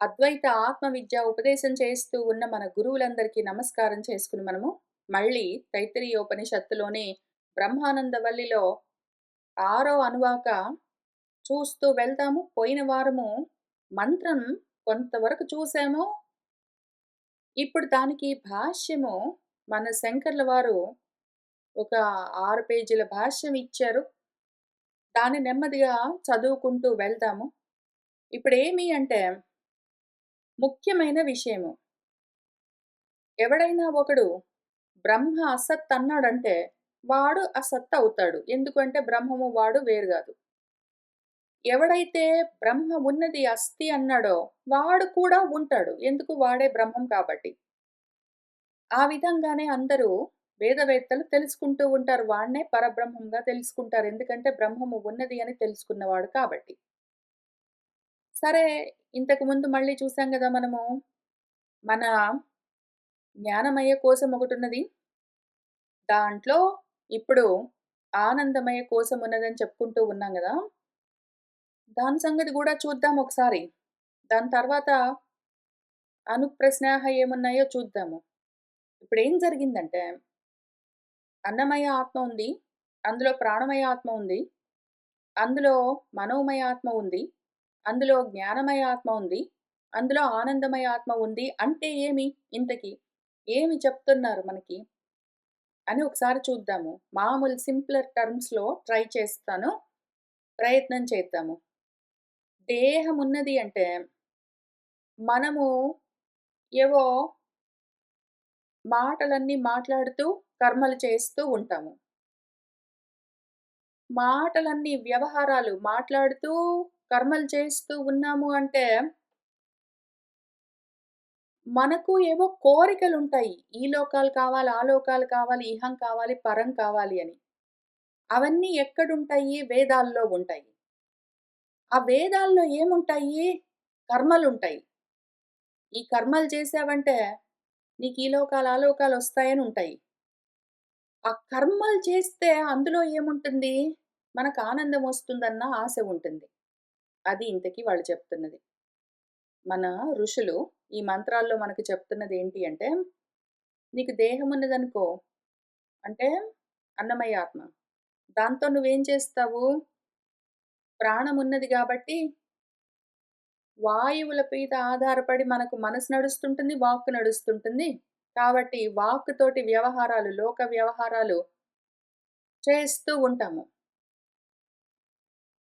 అద్వైత ఆత్మ విద్య ఉపదేశం చేస్తూ ఉన్న మన గురువులందరికీ నమస్కారం చేసుకుని మనము మళ్ళీ తైత్తిరీయోపనిషత్తులోని బ్రహ్మానంద వల్లిలో 6వ అనువాక చూస్తూ వెళ్తాము. పోయిన వారము మంత్రం కొంతవరకు చూసాము. ఇప్పుడు దానికి భాష్యము మన శంకర్ల వారు ఒక 6 పేజీల భాష్యం ఇచ్చారు. దాన్ని నెమ్మదిగా చదువుకుంటూ వెళ్దాము. ఇప్పుడేమి అంటే ముఖ్యమైన విషయము. ఎవడైనా ఒకడు బ్రహ్మ అసత్ అన్నాడంటే వాడు అసత్ అవుతాడు. ఎందుకంటే బ్రహ్మము వాడు వేరు గాదు. ఎవడైతే బ్రహ్మ ఉన్నది అస్తి అన్నాడో వాడు కూడా ఉంటాడు. ఎందుకు వాడే బ్రహ్మం కాబట్టి. ఆ విధంగానే అందరూ వేదవేత్తలు తెలుసుకుంటూ ఉంటారు. వాడినే పరబ్రహ్మంగా తెలుసుకుంటారు. ఎందుకంటే బ్రహ్మము ఉన్నది అని తెలుసుకున్నవాడు కాబట్టి. సరే, ఇంతకు ముందు మళ్ళీ చూసాం గదా మనము. మన జ్ఞానమయ కోశం ఒకటున్నది. దాంట్లో ఇప్పుడు ఆనందమయ కోశం ఉన్నదని చెప్పుకుంటూ ఉన్నాం గదా! దాని సంగతి గూడా చూద్దాం ఒకసారి. దాని తర్వాత అనుప్రశ్నాహ ఏమున్నాయో చూద్దాము. ఇప్పుడేం జరిగిందంటే, అన్నమయ ఆత్మ ఉంది. అందులో ప్రాణమయ ఆత్మ ఉంది. అందులో మనోమయ ఆత్మ ఉంది. అందులో జ్ఞానమయ ఆత్మ ఉంది. అందులో ఆనందమయ ఆత్మ ఉంది. అంటే ఏమి ఇంతకి? ఏమి చెప్తున్నారు మనకి? అని ఒకసారి చూద్దాము. మామూలు సింప్లర్ టర్మ్స్‌లో ట్రై చేస్తాను. ప్రయత్నం చేద్దాము. దేహం ఉన్నది అంటే, మనము ఏవో మాటలన్నీ మాట్లాడుతూ, కర్మలు చేస్తూ ఉంటాము. మాటలన్నీ వ్యవహారాలు మాట్లాడుతూ, కర్మలు చేస్తూ ఉన్నాము అంటే, మనకు ఏవో కోరికలుంటాయి. ఈ లోకాలు కావాలి, ఆ లోకాలు కావాలి, ఇహం కావాలి, పరం కావాలి అని. అవన్నీ ఎక్కడుంటాయి? వేదాల్లో ఉంటాయి. ఆ వేదాల్లో ఏముంటాయి? కర్మలుంటాయి. ఈ కర్మలు చేశావంటే, నీకు ఈ లోకాలు, ఆ లోకాలొస్తాయని ఉంటాయి. ఆ కర్మలు చేస్తే అందులో ఏముంటుంది? మనకు ఆనందమొస్తుందన్న ఆశ ఉంటుంది. అది ఇంతకీ వాళ్ళు చెప్తున్నది. మన ఋషులు ఈ మంత్రాల్లో మనకు చెప్తున్నది ఏంటి అంటే, నీకు దేహం ఉన్నదనుకో, అంటే అన్నమయ ఆత్మ. దాంతో నువ్వేం చేస్తావు? ప్రాణం ఉన్నది గాబట్టి, వాయువుల మీద ఆధారపడి మనకు మనసు నడుస్తుంటుంది, వాక్కు నడుస్తుంటుంది. కాబట్టి వాక్కుతోటి వ్యవహారాలు, లోక వ్యవహారాలు చేస్తూ ఉంటాము.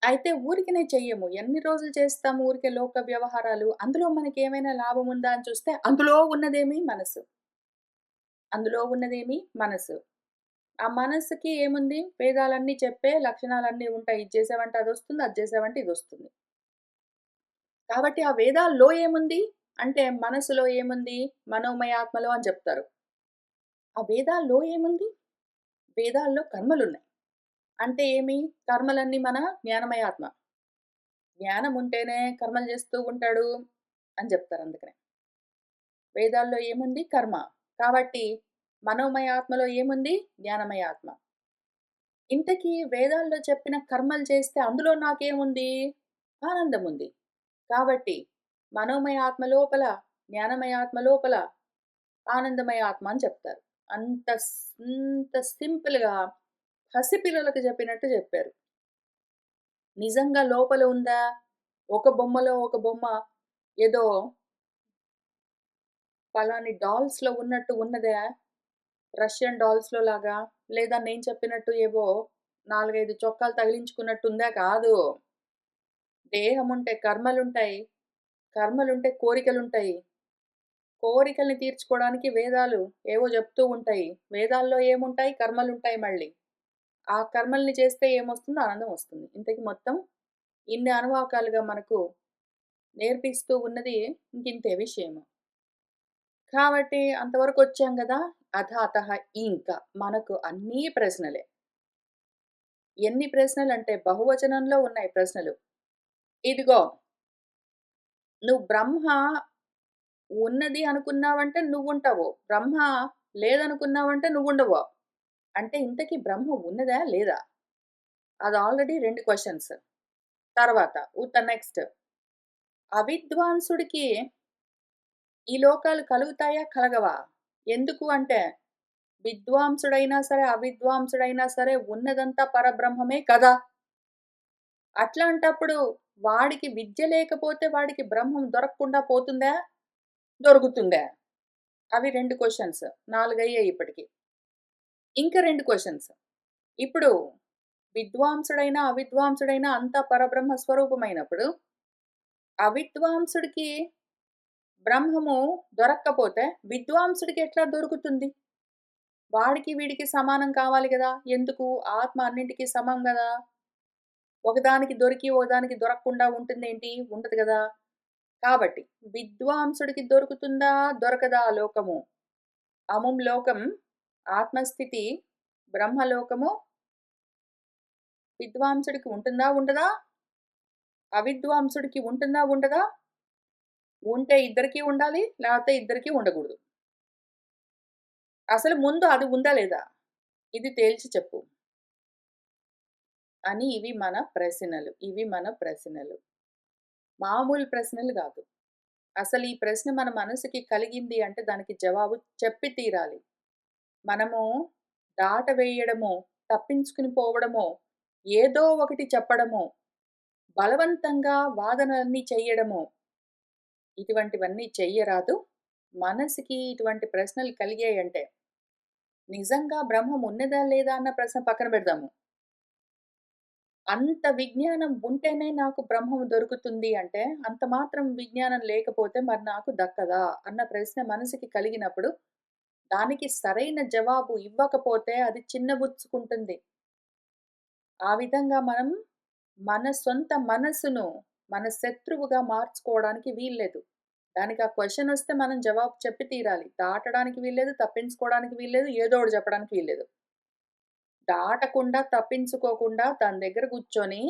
అయితే ఊరికనే చెయ్యము. ఎన్ని రోజులు చేస్తాము ఊరికే లోక వ్యవహారాలు? అందులో మనకేమైనా లాభముందా అని చూస్తే, అందులో ఉన్నదేమి మనసు. అందులో ఉన్నదేమి మనసు. ఆ మనస్సుకి ఏముంది? వేదాలన్నీ చెప్పే లక్షణాలన్నీ ఉంటాయి. ఇది చేసావంటే అదొస్తుంది, అది చేసావంటే ఇదొస్తుంది. కాబట్టి ఆ వేదాల్లో ఏముంది? అంటే మనసులో ఏముంది? మనోమయ ఆత్మలో అని చెప్తారు. ఆ వేదాల్లో ఏముంది? వేదాల్లో కర్మలున్నాయి. అంటే ఏమి? కర్మలన్నీ మన జ్ఞానమయ ఆత్మ. జ్ఞానం ఉంటేనే కర్మలు చేస్తూ ఉంటాడు అని చెప్తారు అందుకనే. వేదాల్లో ఏముంది? కర్మ. కాబట్టి మనోమయ ఆత్మలో ఏముంది? జ్ఞానమయ ఆత్మ. ఇంతకీ వేదాల్లో చెప్పిన కర్మలు చేస్తే అందులో నాకేముంది? ఆనందముంది. కాబట్టి మనోమయ ఆత్మ లోపల, జ్ఞానమయ ఆత్మ లోపల, ఆనందమయ ఆత్మ అని చెప్తారు. అంత సింపుల్‌గా పసిపిల్లలకు చెప్పినట్టు చెప్పారు. నిజంగా లోపల ఉందా? ఒక బొమ్మలో ఒక బొమ్మ ఏదో పలాని డాల్స్‌లో ఉన్నట్టు ఉన్నదా? రష్యన్ డాల్స్‌లో లాగా? లేదా నేను చెప్పినట్టు ఏవో 4, 5 చొక్కాలు తగిలించుకున్నట్టుందా? కాదు. దేహముంటే కర్మలుంటాయి. కర్మలుంటే కోరికలుంటాయి. కోరికల్ని తీర్చుకోవడానికి వేదాలు ఏవో చెప్తూ ఉంటాయి. వేదాల్లో ఏముంటాయి? కర్మలుంటాయి మళ్ళీ. ఆ కర్మల్ని చేస్తే ఏమొస్తుంది? ఆనందం వస్తుంది. ఇంతకి మొత్తం ఇన్ని అనువాకాలుగా మనకు నేర్పిస్తూ ఉన్నది ఇంకింతే విషయము. కాబట్టి అంతవరకొచ్చాం గదా! అథాతహ ఇంక మనకు అన్నీ ప్రశ్నలే. ఎన్ని ప్రశ్నలంటే బహువచనంలో ఉన్నాయి ప్రశ్నలు. ఇదిగో నువ్వు బ్రహ్మ ఉన్నది అనుకున్నావంటే నువ్వుంటావు. బ్రహ్మ లేదనుకున్నావంటే నువ్వుండవు. అంటే ఇంతకీ బ్రహ్మ ఉన్నదా? లేదా? అది ఆల్రెడీ 2 క్వెషన్స్. తర్వాత నెక్స్ట్. అవిద్వాంసుడికి ఈ లోకాలు కలుగుతాయా? కలగవా? ఎందుకు అంటే, విద్వాంసుడైనా సరే, అవిద్వాంసుడైనా సరే ఉన్నదంతా పరబ్రహ్మమే కదా! అట్లాంటప్పుడు వాడికి విద్య లేకపోతే వాడికి బ్రహ్మం దొరకకుండా పోతుందా? దొరుకుతుందా? అవి 2 క్వెషన్స్. 4 అయ్యాయి ఇప్పటికి. ఇంకా 2 క్వెషన్స్. ఇప్పుడు విద్వాంసుడైనా, అవిద్వాంసుడైనా అంతా పరబ్రహ్మ స్వరూపమైనప్పుడు, అవిద్వాంసుడికి బ్రహ్మము దొరక్కపోతే, విద్వాంసుడికి ఎట్లా దొరుకుతుంది? వాడికి, వీడికి సమానం కావాలి గదా! ఎందుకు? ఆత్మ అన్నింటికి సమం గదా! ఒకదానికి దొరికి, ఒకదానికి దొరకకుండా ఉంటుందేంటి? ఉండదు గదా! కాబట్టి విద్వాంసుడికి దొరుకుతుందా? దొరకదా లోకము? అముం లోకం ఆత్మస్థితి బ్రహ్మలోకము విద్వాంసుడికి ఉంటుందా? ఉండదా? అవిద్వాంసుడికి ఉంటుందా? ఉండదా? ఉంటే ఇద్దరికీ ఉండాలి. లేకపోతే ఇద్దరికీ ఉండకూడదు. అసలు ముందు అది ఉందా? లేదా? ఇది తేల్చి చెప్పు అని ఇవి మన ప్రశ్నలు. మామూలు ప్రశ్నలు గాదు. అసలు ఈ ప్రశ్న మన మనసుకి కలిగింది అంటే దానికి జవాబు చెప్పి తీరాలి. మనము దాటవేయడమో, తప్పించుకుని పోవడమో, ఏదో ఒకటి చెప్పడమో, బలవంతంగా వాదనలన్నీ చెయ్యడమో, ఇటువంటివన్నీ చెయ్యరాదు. మనసుకి ఇటువంటి ప్రశ్నలు కలిగాయంటే, నిజంగా బ్రహ్మం ఉన్నదా? లేదా? అన్న ప్రశ్న పక్కన పెడదాము. అంత విజ్ఞానం ఉంటేనే నాకు బ్రహ్మం దొరుకుతుంది అంటే, అంత మాత్రం విజ్ఞానం లేకపోతే మరి నాకు దక్కదా? అన్న ప్రశ్న మనసుకి కలిగినప్పుడు, దానికి సరైన జవాబు ఇవ్వకపోతే అది చిన్నబుచ్చుకుంటుంది. ఆ విధంగా మనం మన సొంత మనసును మన శత్రువుగా మార్చుకోవడానికి వీల్లేదు. దానికి ఆ క్వెషనొస్తే మనం జవాబు చెప్పి తీరాలి. దాటడానికి వీల్లేదు, తప్పించుకోవడానికి వీల్లేదు, ఏదో ఒకటి చెప్పడానికి వీల్లేదు. దాటకుండా, తప్పించుకోకుండా దాని దగ్గర కూర్చొని,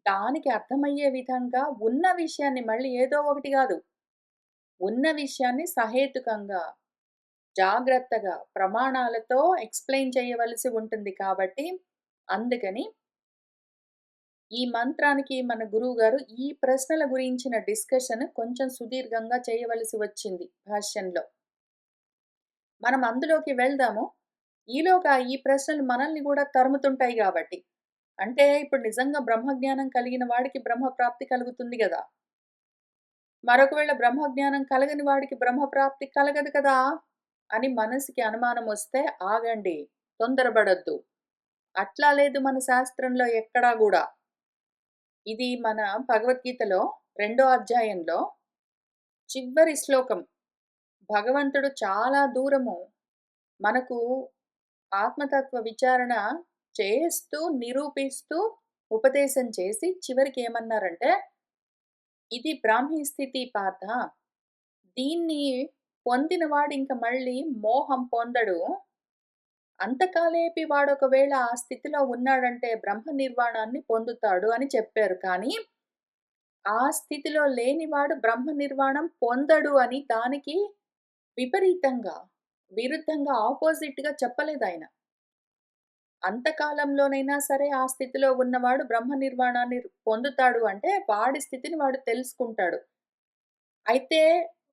దానికి అర్థమయ్యే విధంగా ఉన్న విషయాన్ని మళ్ళీ ఏదో ఒకటి గాదు. ఉన్న విషయాన్ని సహేతుకంగా, జాగ్రత్తగా, ప్రమాణాలతో ఎక్స్‌ప్లెయిన్ చేయవలసి ఉంటుంది కాబట్టి, అందుకని ఈ మంత్రానికి మన గురువుగారు ఈ ప్రశ్నల గురించిన డిస్కషన్ కొంచెం సుదీర్ఘంగా చేయవలసి వచ్చింది భాష్యంలో. మనం అందులోకి వెళ్దాము. ఈలోగా ఈ ప్రశ్నలు మనల్ని గూడా తరుముతుంటాయి గాబట్టి. అంటే ఇప్పుడు నిజంగా బ్రహ్మజ్ఞానం కలిగిన వాడికి బ్రహ్మ ప్రాప్తి కలుగుతుంది గదా! మరొకవేళ బ్రహ్మజ్ఞానం కలగని వాడికి బ్రహ్మ ప్రాప్తి కలగదు కదా! అని మనసుకి అనుమానమొస్తే ఆగండి. తొందరబడొద్దు. అట్లా లేదు మన శాస్త్రంలో ఎక్కడా గూడా. ఇది మన భగవద్గీతలో రెండో అధ్యాయంలో చివరి శ్లోకం. భగవంతుడు చాలా దూరము మనకు ఆత్మతత్వ విచారణ చేస్తూ, నిరూపిస్తూ, ఉపదేశం చేసి చివరికి ఏమన్నారంటే, "ఇది బ్రాహ్మీ స్థితి పార్థ. దీన్ని పొందినవాడు ఇంక మళ్ళీ మోహం పొందడు. అంతకాలేపి వాడొకవేళ ఆ స్థితిలో ఉన్నాడంటే బ్రహ్మ నిర్వాణాన్ని పొందుతాడు" అని చెప్పారు. కానీ ఆ స్థితిలో లేనివాడు బ్రహ్మ నిర్వాణం పొందడు అని దానికి విపరీతంగా, విరుద్ధంగా, ఆపోజిట్‌గా చెప్పలేదాయన. అంతకాలంలోనైనా సరే ఆ స్థితిలో ఉన్నవాడు బ్రహ్మ నిర్వాణాన్ని పొందుతాడు అంటే వాడి స్థితిని వాడు తెలుసుకుంటాడు. అయితే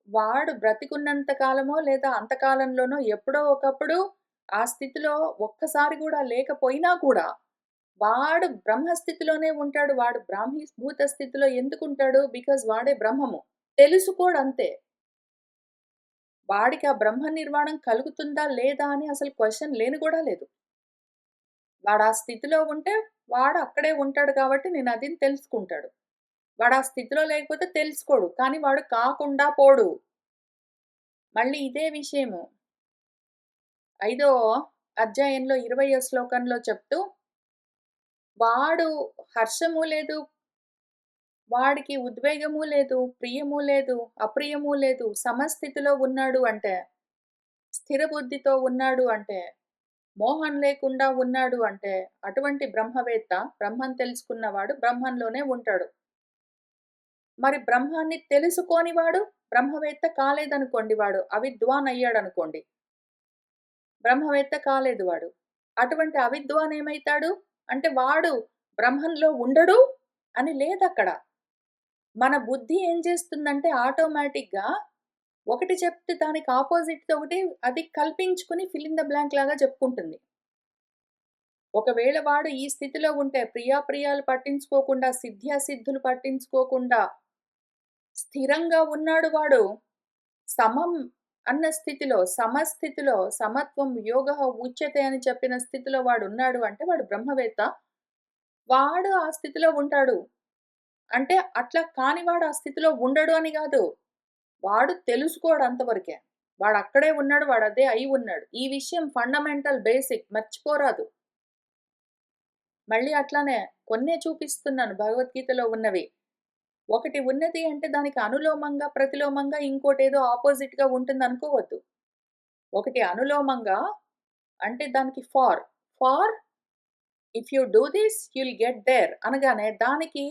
వాడు బ్రతికున్నంత కాలమో లేదా అంతకాలంలోనో ఎప్పుడో ఒకప్పుడు ఆ స్థితిలో ఒక్కసారి గూడా లేకపోయినా కూడా వాడు బ్రహ్మస్థితిలోనే ఉంటాడు. వాడు బ్రాహ్మీభూత స్థితిలో ఎందుకుంటాడు? బికాజ్ వాడే బ్రహ్మము. తెలుసుకోడంతే. వాడికి ఆ బ్రహ్మ నిర్వాణం కలుగుతుందా? లేదా? అని అసలు క్వెషన్ లేని గూడా లేదు. వాడు ఆ స్థితిలో ఉంటే వాడు అక్కడే ఉంటాడు కాబట్టి నేనదిని తెలుసుకుంటాడు. వాడు ఆ స్థితిలో లేకపోతే తెలుసుకోడు. కానీ వాడు కాకుండా పోడు. మళ్ళీ ఇదే విషయము ఐదో అధ్యాయంలో 20వ శ్లోకంలో చెప్తూ వాడు హర్షము లేదు, వాడికి ఉద్వేగము లేదు, ప్రియము లేదు, అప్రియము లేదు, సమస్థితిలో ఉన్నాడు అంటే, స్థిర బుద్ధితో ఉన్నాడు అంటే, మోహం లేకుండా ఉన్నాడు అంటే, అటువంటి బ్రహ్మవేత్త, బ్రహ్మం తెలుసుకున్నవాడు బ్రహ్మంలోనే ఉంటాడు. మరి బ్రహ్మాన్ని తెలుసుకోనివాడు బ్రహ్మవేత్త కాలేదనుకోండి వాడు. అవిద్వాన్ అయ్యాడనుకోండి. బ్రహ్మవేత్త కాలేదు వాడు. అటువంటి అవిద్వాన్ ఏమైతాడు? అంటే వాడు బ్రహ్మంలో ఉండడు అని లేదక్కడ. మన బుద్ధి ఏం చేస్తుందంటే ఆటోమేటిక్‌గా ఒకటి చెప్తే దానికి అపోజిట్‌ది ఒకటి అది కల్పించుకొని ఫిల్ ఇన్ ద బ్లాంక్ లాగా చెప్పుకుంటుంది. ఒకవేళ వాడు ఈ స్థితిలో ఉంటే ప్రియాప్రియాలు పట్టించుకోకుండా, సిద్ధ్యాసిద్ధులు పట్టించుకోకుండా స్థిరంగా ఉన్నాడు వాడు. సమం అన్న స్థితిలో, సమస్థితిలో, సమత్వం యోగః ఉచ్యతే అని చెప్పిన స్థితిలో వాడున్నాడు అంటే వాడు బ్రహ్మవేత్త. వాడు ఆ స్థితిలో ఉంటాడు. అంటే అట్లా కానివాడు ఆ స్థితిలో ఉండడు అని గాదు. వాడు తెలుసుకోడు అంతవరకే. వాడక్కడే ఉన్నాడు. వాడదే అయి ఉన్నాడు. ఈ విషయం ఫండమెంటల్ బేసిక్ మర్చిపోరాదు. మళ్ళీ అట్లానే కొన్నే చూపిస్తున్నాను భగవద్గీతలో ఉన్నవి. ఒకటి ఉన్నది అంటే దానికి అనులోమంగా, ప్రతిలోమంగా ఇంకోటేదో అపోజిట్‌గా ఉంటుందనుకోవద్దు. ఒకటి అనులోమంగా అంటే దానికి for if you do this you'll get there అనగానే దానికి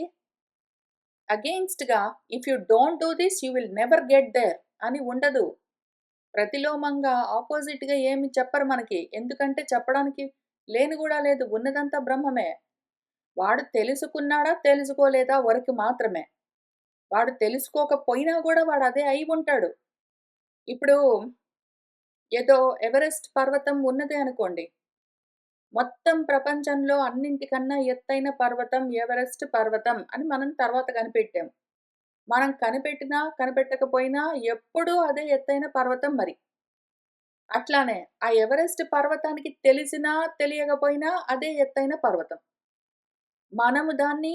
అగెయిన్స్ట్‌గా if you don't do this you will never get there అని ఉండదు. ప్రతిలోమంగా అపోజిట్‌గా ఏమి చెప్పరు మనకి. ఎందుకంటే చెప్పడానికి లేని గూడా లేదు. ఉన్నదంతా బ్రహ్మమే. వాడు తెలుసుకున్నాడా, తెలుసుకోలేదా వరకు మాత్రమే. వాడు తెలుసుకోకపోయినా గూడా వాడదే అయి ఉంటాడు. ఇప్పుడు ఏదో ఎవరెస్ట్ పర్వతం ఉన్నదే అనుకోండి. మొత్తం ప్రపంచంలో అన్నింటికన్నా ఎత్తైన పర్వతం ఎవరెస్ట్ పర్వతం అని మనం తర్వాత కనిపెట్టాం. మనం కనిపెట్టినా, కనిపెట్టకపోయినా ఎప్పుడూ అదే ఎత్తైన పర్వతం మరి. అట్లానే ఆ ఎవరెస్ట్ పర్వతానికి తెలిసినా, తెలియకపోయినా అదే ఎత్తైన పర్వతం. మనము దాన్ని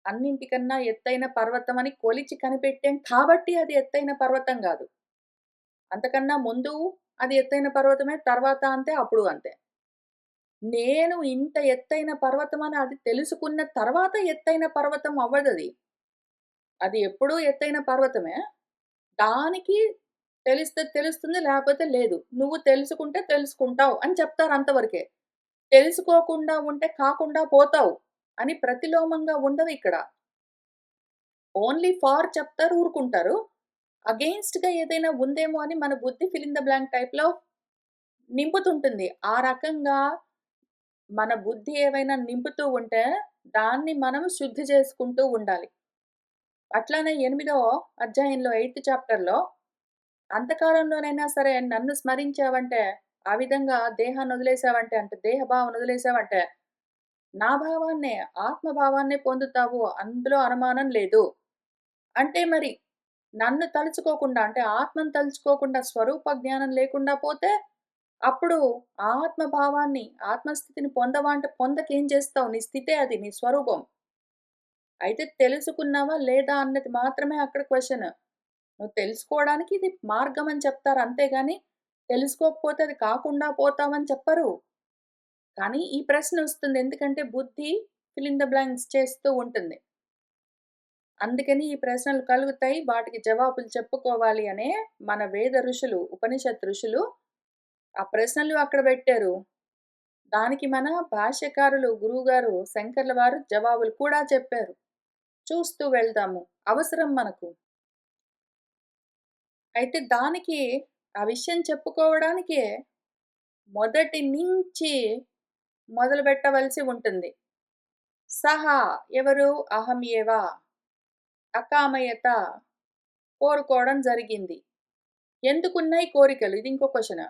అన్నింటికన్నా ఎత్తైన పర్వతం అని కొలిచి కనిపెట్టాం కాబట్టి అది ఎత్తైన పర్వతం గాదు. అంతకన్నా ముందు అది ఎత్తైన పర్వతమే, తర్వాత అంతే, అప్పుడు అంతే. నేను ఇంత ఎత్తైన పర్వతం అని అది తెలుసుకున్న తర్వాత ఎత్తైన పర్వతం అవ్వదది. అది ఎప్పుడూ ఎత్తైన పర్వతమే. దానికి తెలిస్తే తెలుస్తుంది, లేపోతే లేదు. నువ్వు తెలుసుకుంటే తెలుసుకుంటావు అని చెప్తారు అంతవరకే. తెలుసుకోకుండా ఉంటే కాకుండా పోతావు అని ప్రతిలోమంగా ఉండదిక్కడ. ఓన్లీ ఫార్ చెప్తారు, ఊరుకుంటారు. అగెయిన్స్ట్‌గా ఏదైనా ఉందేమో అని మన బుద్ధి ఫిల్ ఇన్ ద బ్లాంక్ టైప్‌లో నింపుతుంటుంది. ఆ రకంగా మన బుద్ధి ఏవైనా నింపుతూ ఉంటే దాన్ని మనం శుద్ధి చేసుకుంటూ ఉండాలి. అట్లానే 8వ అధ్యాయంలో 8థ్ చాప్టర్‌లో అంతకాలంలోనైనా సరే నన్ను స్మరించావంటే, ఆ విధంగా దేహాన్ని వదిలేసావంటే అంటే దేహ భావన వదిలేసావంటే, నా భావాన్నే, ఆత్మ భావాన్నే పొందుతావు. అందులో అనుమానం లేదు. అంటే మరి నన్ను తలుచుకోకుండా అంటే ఆత్మను తలుచుకోకుండా స్వరూప జ్ఞానం లేకుండా పోతే, అప్పుడు ఆ ఆత్మ భావాన్ని, ఆత్మస్థితిని పొందవా అంటే పొందకేం చేస్తావు? నీ స్థితే అది. నీ స్వరూపం. అయితే తెలుసుకున్నావా లేదా అన్నది మాత్రమే అక్కడ క్వెషన్. నువ్వు తెలుసుకోవడానికి ఇది మార్గం అని చెప్తారు అంతేగాని, తెలుసుకోకపోతే అది కాకుండా పోతావని చెప్పరు. కానీ ఈ ప్రశ్నొస్తుంది. ఎందుకంటే బుద్ధి ఫిల్ ఇన్ ద బ్లాంక్స్ చేస్తూ ఉంటుంది. అందుకని ఈ ప్రశ్నలు కలుగుతాయి. వాటికి జవాబులు చెప్పుకోవాలి అనే మన వేద ఋషులు, ఉపనిషత్ ఋషులు ఆ ప్రశ్నలు అక్కడ పెట్టారు. దానికి మన భాష్యకారులు గురువుగారు శంకర్ల వారు జవాబులు కూడా చెప్పారు. చూస్తూ వెళ్దాము. అవసరం మనకు. అయితే దానికి ఆ విషయం చెప్పుకోవడానికే మొదటి నుంచి మొదలుపెట్టవలసి ఉంటుంది. సహా ఎవరు? అహం ఏవ. అకామయత కోరుకోవడం జరిగింది. ఎందుకున్నాయి కోరికలు? ఇది ఇంకో క్వెషన్.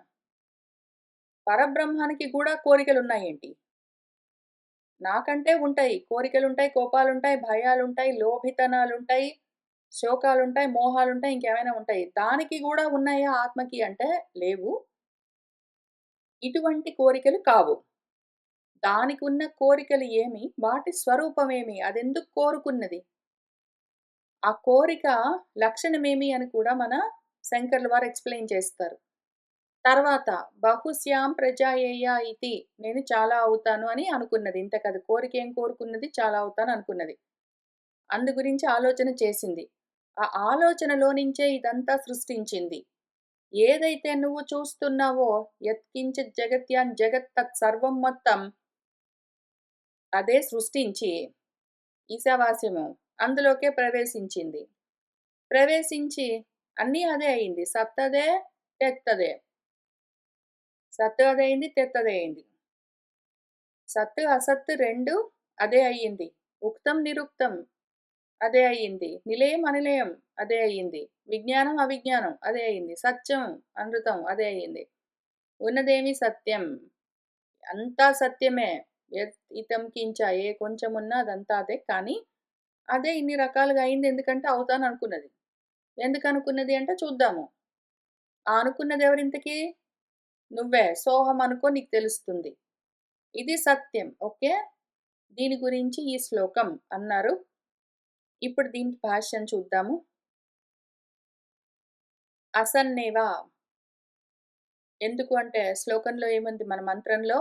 పరబ్రహ్మానికి గూడా కోరికలున్నాయేంటి? నాకంటే ఉంటాయి. కోరికలుంటాయి, కోపాలుంటాయి, భయాలుంటాయి, లోభితనాలుంటాయి, శోకాలుంటాయి, మోహాలుంటాయి, ఇంకేమైనా ఉంటాయి. దానికి గూడా ఉన్నాయా ఆత్మకి అంటే లేవు. ఇటువంటి కోరికలు కావు. దానికున్న కోరికలు ఏమి? వాటి స్వరూపమేమి? అదెందుకు కోరుకున్నది? ఆ కోరిక లక్షణమేమి అని కూడా మన శంకర్ల వారు ఎక్స్‌ప్లెయిన్ చేస్తారు. తర్వాత బహుశ్యాం ప్రజాయేయ ఇతి నేను చాలా అవుతాను అని అనుకున్నది. ఇంతే కదా! కోరికేం కోరుకున్నది? చాలా అవుతాను అనుకున్నది. అందు గురించి ఆలోచన చేసింది. ఆ ఆలోచనలో నుంచే ఇదంతా సృష్టించింది. ఏదైతే నువ్వు చూస్తున్నావో యత్కించిత్ జగత్యాన్ జగత్ తత్ సర్వం మొత్తం అదే సృష్టించి ఈశావాస్యము అందులోకే ప్రవేశించింది. ప్రవేశించి అన్నీ అదే అయింది. సత్తదే, తెత్తదే. సత్తు అదే అయింది, తెత్తదే అయింది. సత్తు, అసత్తు 2 అదే అయ్యింది. ఉక్తం, నిరుక్తం అదే అయింది. నిలయం, అనిలయం అదే అయింది. విజ్ఞానం, అవిజ్ఞానం అదే అయింది. సత్యం, అనృతం అదే అయింది. ఉన్నదేమి సత్యం. అంతా సత్యమే. యత్ ఇతం కించ ఏ కొంచెమున్నా అదంతా అదే. కానీ అదే ఇన్ని రకాలుగా అయింది ఎందుకంటే అవుతాననుకున్నది. ఎందుకనుకున్నది అంటే చూద్దాము. ఆ అనుకున్నది ఎవరింతకీ? నువ్వే. సోహం అనుకో నీకు తెలుస్తుంది. ఇది సత్యం. ఓకే. దీని గురించి ఈ శ్లోకం అన్నారు. ఇప్పుడు దీనికి భాష్యం చూద్దాము. అసన్నేవ ఎందుకు అంటే శ్లోకంలో ఏముంది మన మంత్రంలో?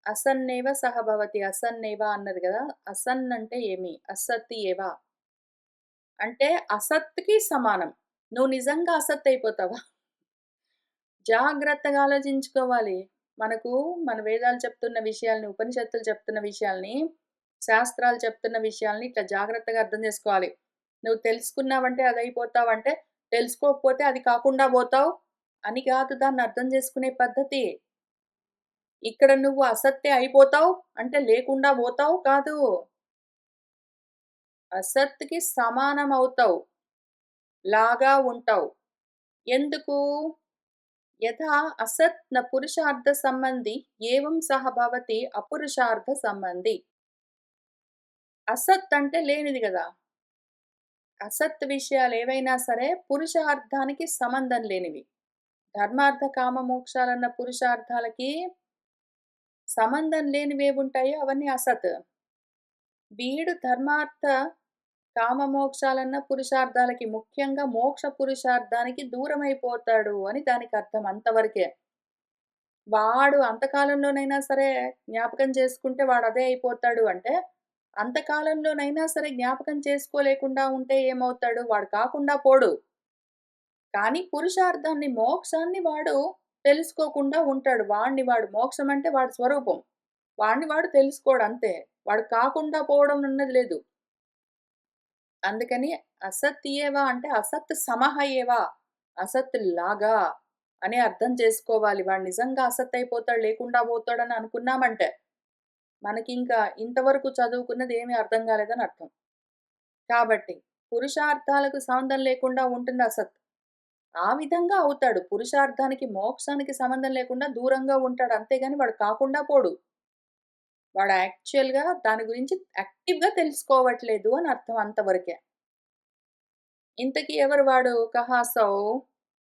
అసన్నేవ సహ భవతి. అసన్నేవ అన్నది గదా! అసన్ అంటే ఏమి? అసత్ ఏవ. అంటే అసత్‌కి సమానం. నువ్వు నిజంగా అసత్ అయిపోతావా? జాగ్రత్తగా ఆలోచించుకోవాలి. మనకు మన వేదాలు చెప్తున్న విషయాల్ని, ఉపనిషత్తులు చెప్తున్న విషయాల్ని, శాస్త్రాలు చెప్తున్న విషయాల్ని ఇట్లా జాగ్రత్తగా అర్థం చేసుకోవాలి. నువ్వు తెలుసుకున్నావంటే అదయిపోతావంటే, తెలుసుకోకపోతే అది కాకుండా పోతావు అని కాదు దాన్ని అర్థం చేసుకునే పద్ధతి. ఇక్కడ నువ్వు అసత్తే అయిపోతావు అంటే లేకుండా పోతావు కాదు. అసత్‌కి సమానమవుతావు. లాగా ఉంటావు. ఎందుకు? యథా అసత్ న పురుషార్థ సంబంధి ఏవం సహ భవతి అపురుషార్థ సంబంధి. అసత్ అంటే లేనిది గదా! అసత్ విషయాలేవైనా సరే పురుషార్థానికి సంబంధం లేనివి. ధర్మార్థ, కామ, మోక్షాలన్న పురుషార్థాలకి సంబంధం లేనివేవుంటాయో అవన్నీ అసత్. వీడు ధర్మార్థ, కామ, మోక్షాలన్న పురుషార్థాలకి ముఖ్యంగా మోక్ష పురుషార్థానికి దూరమైపోతాడు అని దానికర్థం అంతవరకే. వాడు అంతకాలంలోనైనా సరే జ్ఞాపకం చేసుకుంటే వాడదే అయిపోతాడు అంటే, అంతకాలంలోనైనా సరే జ్ఞాపకం చేసుకోలేకుండా ఉంటే ఏమవుతాడు? వాడు కాకుండా పోడు. కానీ పురుషార్థాన్ని, మోక్షాన్ని వాడు తెలుసుకోకుండా ఉంటాడు. వాడిని వాడు మోక్షం అంటే వాడి స్వరూపం. వాడిని వాడు తెలుసుకోడంతే. వాడు కాకుండా పోవడం అన్నది లేదు. అందుకని అసత్ ఏవ అంటే అసత్ సమహ ఏవ. అసత్ లాగా అని అర్థం చేసుకోవాలి. వాడు నిజంగా అసత్ అయిపోతాడు, లేకుండా పోతాడని అనుకున్నామంటే, మనకింకా ఇంతవరకు చదువుకున్నది ఏమీ అర్థం కాలేదని అర్థం. కాబట్టి పురుషార్థాలకు సంబంధం లేకుండా ఉంటుంది అసత్. ఆ విధంగా అవుతాడు. పురుషార్థానికి, మోక్షానికి సంబంధం లేకుండా దూరంగా ఉంటాడు. అంతేగాని వాడు కాకుండా పోడు. వాడు యాక్చువల్‌గా దాని గురించి యాక్టివ్‌గా తెలుసుకోవట్లేదు అని అర్థం అంతవరకే. ఇంతకీ ఎవరు వాడు? కహాసౌ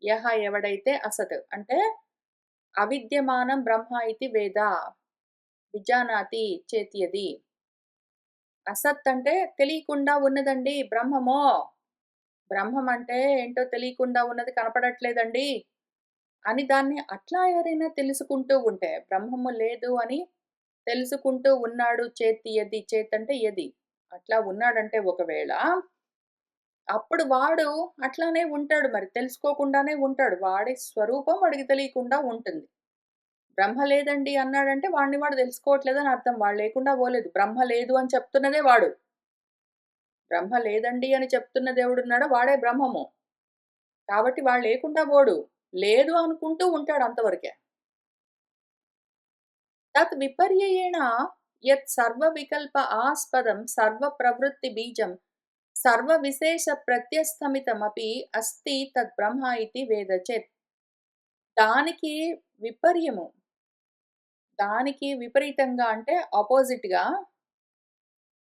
యహ ఎవడైతే అసత్ అంటే అవిద్యమానం బ్రహ్మ ఇతి వేద విజానాతి చేత్యది. అసత్ అంటే తెలియకుండా ఉన్నదండి బ్రహ్మమో. బ్రహ్మం అంటే ఏంటో తెలియకుండా ఉన్నది కనపడట్లేదండి అని దాన్ని అట్లా ఎవరైనా తెలుసుకుంటూ ఉంటే, బ్రహ్మము లేదు అని తెలుసుకుంటూ ఉన్నాడు చేతి యది చేతంటే యది. అట్లా ఉన్నాడంటే ఒకవేళ అప్పుడు వాడు అట్లానే ఉంటాడు మరి. తెలుసుకోకుండానే ఉంటాడు. వాడి స్వరూపం వాడికి తెలియకుండా ఉంటుంది. బ్రహ్మ లేదండి అన్నాడంటే వాడిని వాడు తెలుసుకోవట్లేదని అర్థం. వాడు లేకుండా పోలేదు. బ్రహ్మ లేదు అని చెప్తున్నదే వాడు. బ్రహ్మ లేదండి అని చెప్తున్న దేవుడున్నాడో వాడే బ్రహ్మము. కాబట్టి వాడు లేకుండా పోడు. లేదు అనుకుంటూ ఉంటాడు అంతవరకే. తత్ విపర్యయేణ యత్ సర్వ వికల్ప ఆస్పదం సర్వ ప్రవృత్తి బీజం సర్వ విశేష ప్రత్యస్తమితమపి అస్తి తద్ బ్రహ్మ ఇతి వేద చేత్. దానికి విపర్యము. దానికి విపరీతంగా అంటే అపోజిట్‌గా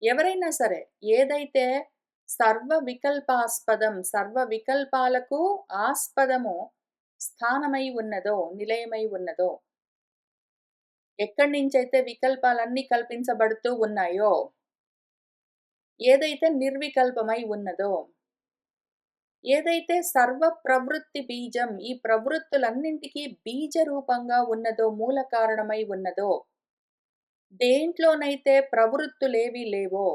ఎవరైనా సరే ఏదైతే సర్వ వికల్పాస్పదం సర్వ వికల్పాలకు ఆస్పదము స్థానమై ఉన్నదో, నిలయమై ఉన్నదో, ఎక్కడి నుంచైతే వికల్పాలన్నీ కల్పించబడుతూ ఉన్నాయో, ఏదైతే నిర్వికల్పమై ఉన్నదో, ఏదైతే సర్వ ప్రవృత్తి బీజం ఈ ప్రవృత్తులన్నింటికి బీజ రూపంగా ఉన్నదో, మూల కారణమై ఉన్నదో, దేంట్లోనైతే ప్రవృత్తులేవి లేవో,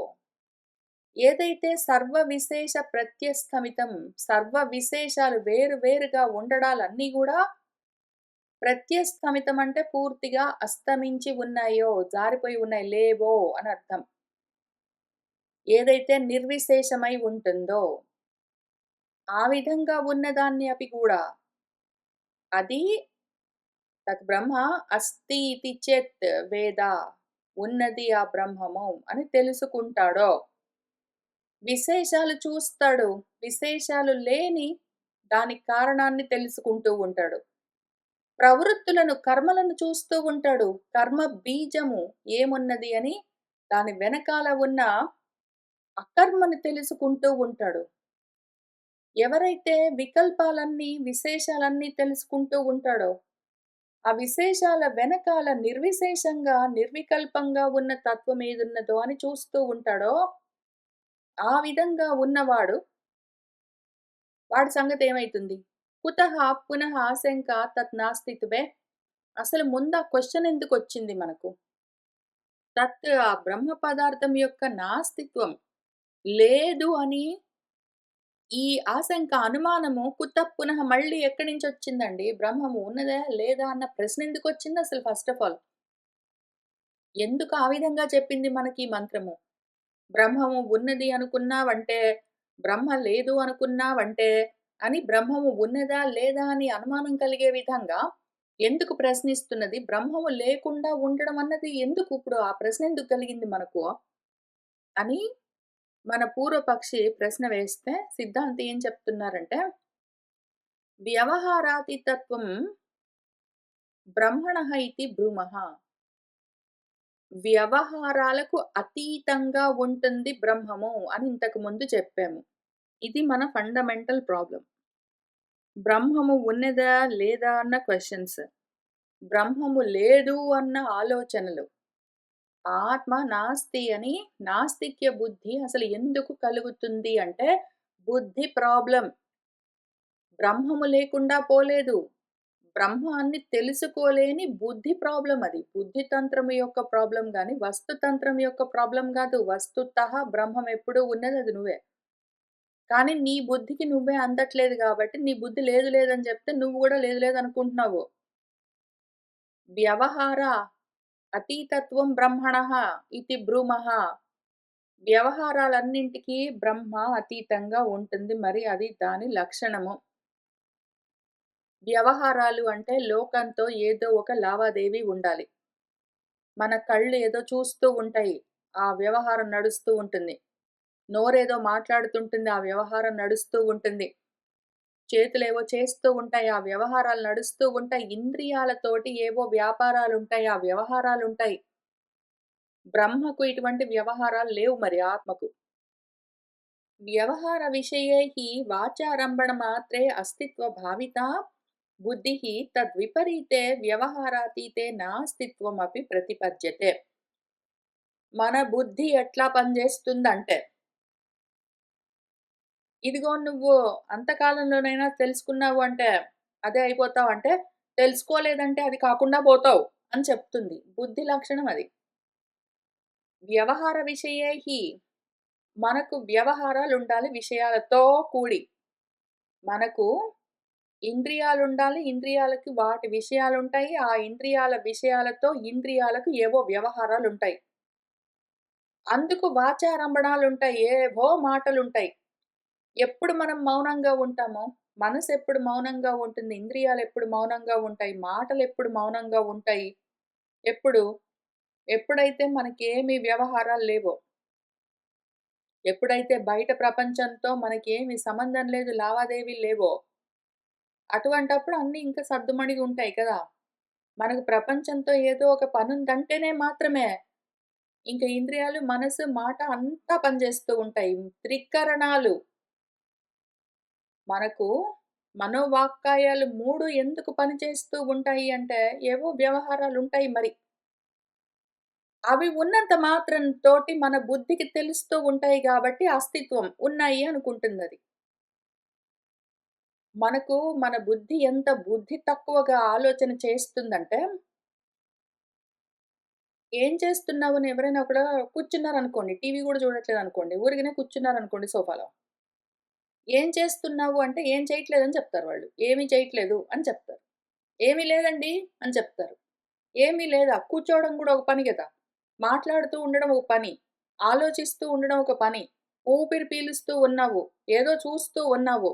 ఏదైతే సర్వ విశేష ప్రత్యస్తమితం సర్వ విశేషాలు వేరు వేరుగా ఉండడాలన్నీ గూడా ప్రత్యస్తమితం అంటే పూర్తిగా అస్తమించి ఉన్నాయో, జారిపోయి ఉన్నాయి, లేవో అనర్థం. ఏదైతే నిర్విశేషమై ఉంటుందో, ఆ విధంగా ఉన్నదాన్ని అపి గూడా అది తత్ బ్రహ్మ అస్తి ఇతి చేత్ వేద ఉన్నది ఆ బ్రహ్మము అని తెలుసుకుంటాడో, విశేషాలు చూస్తాడు. విశేషాలు లేని దానికి కారణాన్ని తెలుసుకుంటూ ఉంటాడు. ప్రవృత్తులను, కర్మలను చూస్తూ ఉంటాడు. కర్మ బీజము ఏమున్నది అని దాని వెనకాల ఉన్న అకర్మని తెలుసుకుంటూ ఉంటాడు. ఎవరైతే వికల్పాలన్నీ, విశేషాలన్నీ తెలుసుకుంటూ ఉంటాడో, ఆ విశేషాల వెనకాల నిర్విశేషంగా, నిర్వికల్పంగా ఉన్న తత్వం ఏదున్నదో అని చూస్తూ ఉంటాడో, ఆ విధంగా ఉన్నవాడు, వాడి సంగతేమైతుంది? కుతః పునః ఆశంక తత్ నాస్తిత్వే. అసలు ముందు ఆ క్వెషన్ ఎందుకొచ్చింది మనకు? ఆ బ్రహ్మ పదార్థం యొక్క నాస్తిత్వం లేదు అని ఈ ఆశంక, అనుమానము పునః మళ్ళీ ఎక్కడి నుంచొచ్చిందండి? బ్రహ్మము ఉన్నదా? లేదా? అన్న ప్రశ్న ఎందుకొచ్చిందసలు ఫస్ట్ ఆఫ్ ఆల్? ఎందుకు ఆ విధంగా చెప్పింది మనకి మంత్రము? బ్రహ్మము ఉన్నది అనుకున్నావంటే, బ్రహ్మ లేదు అనుకున్నావంటే అని బ్రహ్మము ఉన్నదా? లేదా? అని అనుమానం కలిగే విధంగా ఎందుకు ప్రశ్నిస్తున్నది? బ్రహ్మము లేకుండా ఉండడం అన్నది ఎందుకు, ఇప్పుడు ఆ ప్రశ్న ఎందుకు కలిగింది మనకు? అని మన పూర్వపక్షి ప్రశ్న వేస్తే సిద్ధాంతి ఏం చెప్తున్నారంటే, వ్యవహారాతీతత్వం బ్రహ్మణః ఇతి బ్రూమః. వ్యవహారాలకు అతీతంగా ఉంటుంది బ్రహ్మము అని ఇంతకు ముందు చెప్పాము. ఇది మన ఫండమెంటల్ ప్రాబ్లమ్. బ్రహ్మము ఉన్నదా? లేదా? అన్న క్వెషన్స్. బ్రహ్మము లేదు అన్న ఆలోచనలు. ఆత్మ నాస్తి అని నాస్తిక్య బుద్ధి అసలు ఎందుకు కలుగుతుంది అంటే, బుద్ధి ప్రాబ్లమ్. బ్రహ్మము లేకుండా పోలేదు. బ్రహ్మాన్ని తెలుసుకోలేని బుద్ధి ప్రాబ్లమ్ అది. బుద్ధి తంత్రము యొక్క ప్రాబ్లమ్ గాని, వస్తుతంత్రం యొక్క ప్రాబ్లమ్ గాదు. వస్తుతః బ్రహ్మం ఎప్పుడూ ఉన్నది, అది నువ్వే. కానీ నీ బుద్ధికి నువ్వే అందట్లేదు గాబట్టి, నీ బుద్ధి లేదు లేదని జెప్తే నువ్వు గూడా లేదు లేదనుకుంటున్నావు. వ్యవహార అతీతత్వం బ్రహ్మణః ఇతి బ్రూమః. వ్యవహారాలన్నింటికి బ్రహ్మ అతీతంగా ఉంటుంది. మరి అది దాని లక్షణము. వ్యవహారాలు అంటే లోకంతో ఏదో ఒక లావాదేవీ ఉండాలి. మన కళ్ళు ఏదో చూస్తూ ఉంటాయి. ఆ వ్యవహారం నడుస్తూ ఉంటుంది. నోరేదో మాట్లాడుతుంటుంది. ఆ వ్యవహారం నడుస్తూ ఉంటుంది. చేతులేవో చేస్తూ ఉంటాయి. ఆ వ్యవహారాలు నడుస్తూ ఉంటాయి. ఇంద్రియాలతోటి ఏవో వ్యాపారాలుంటాయి. ఆ వ్యవహారాలుంటాయి. బ్రహ్మకు ఇటువంటి వ్యవహారాలు లేవు మరి ఆత్మకు. వ్యవహార విషయైః వాచారంభణమాత్రే అస్తిత్వ భావితా బుద్ధిః తద్విపరీతే వ్యవహారాతీతే నాస్తిత్వమపి ప్రతిపద్యతే. మన బుద్ధి ఎట్లా పనిచేస్తుందంటే, ఇదిగో నువ్వు అంతకాలంలోనైనా తెలుసుకున్నావు అంటే, అదే అయిపోతావంటే, తెలుసుకోలేదంటే అది కాకుండా పోతావు అని చెప్తుంది. బుద్ధి లక్షణం అది. వ్యవహార విషయైః, మనకు వ్యవహారాలుండాలి విషయాలతో కూడి. మనకు ఇంద్రియాలుండాలి. ఇంద్రియాలకి వాటి విషయాలుంటాయి. ఆ ఇంద్రియాల విషయాలతో ఇంద్రియాలకు ఏవో వ్యవహారాలుంటాయి. అందుకు వాచారంభణాలుంటాయి. ఏవో మాటలుంటాయి. ఎప్పుడు మనం మౌనంగా ఉంటామో, మనసెప్పుడు మౌనంగా ఉంటుంది, ఇంద్రియాలెప్పుడు మౌనంగా ఉంటాయి, మాటలెప్పుడు మౌనంగా ఉంటాయి. ఎప్పుడు? ఎప్పుడైతే మనకేమి వ్యవహారాలు లేవో, ఎప్పుడైతే బయట ప్రపంచంతో మనకేమి సంబంధం లేదు, లావాదేవీలు లేవో, అటువంటప్పుడు అన్నీ ఇంకా సద్దుమణిగి ఉంటాయి కదా! మనకు ప్రపంచంతో ఏదో ఒక పనుందంటేనే మాత్రమే ఇంక ఇంద్రియాలు, మనసు, మాట అంతా పనిచేస్తూ ఉంటాయి. త్రికరణాలు మనకు మనోవాక్కాయాలు 3 ఎందుకు పనిచేస్తూ ఉంటాయి అంటే, ఏవో వ్యవహారాలుంటాయి మరి. అవి ఉన్నంత మాత్రం తోటి మన బుద్ధికి తెలుస్తూ ఉంటాయి గాబట్టి అస్తిత్వం ఉన్నాయి అనుకుంటుందది. మనకు మన బుద్ధి ఎంత బుద్ధి తక్కువగా ఆలోచన చేస్తుందంటే, ఏం చేస్తున్నావు అని ఎవరైనా కూడా కూర్చున్నారనుకోండి, టీవీ గూడా చూడట్లేదనుకోండి, ఊరికనే కూర్చున్నారనుకోండి సోఫాలో. ఏం చేస్తున్నావు అంటే, ఏం చేయట్లేదని చెప్తారు వాళ్ళు. ఏమి చేయట్లేదు అని చెప్తారు. ఏమీ లేదండి అని చెప్తారు. ఏమీ లేదా? కూర్చోవడం గూడా ఒక పని గదా! మాట్లాడుతూ ఉండడం ఒక పని. ఆలోచిస్తూ ఉండడం ఒక పని. ఊపిరి పీలుస్తూ ఉన్నావు. ఏదో చూస్తూ ఉన్నావు.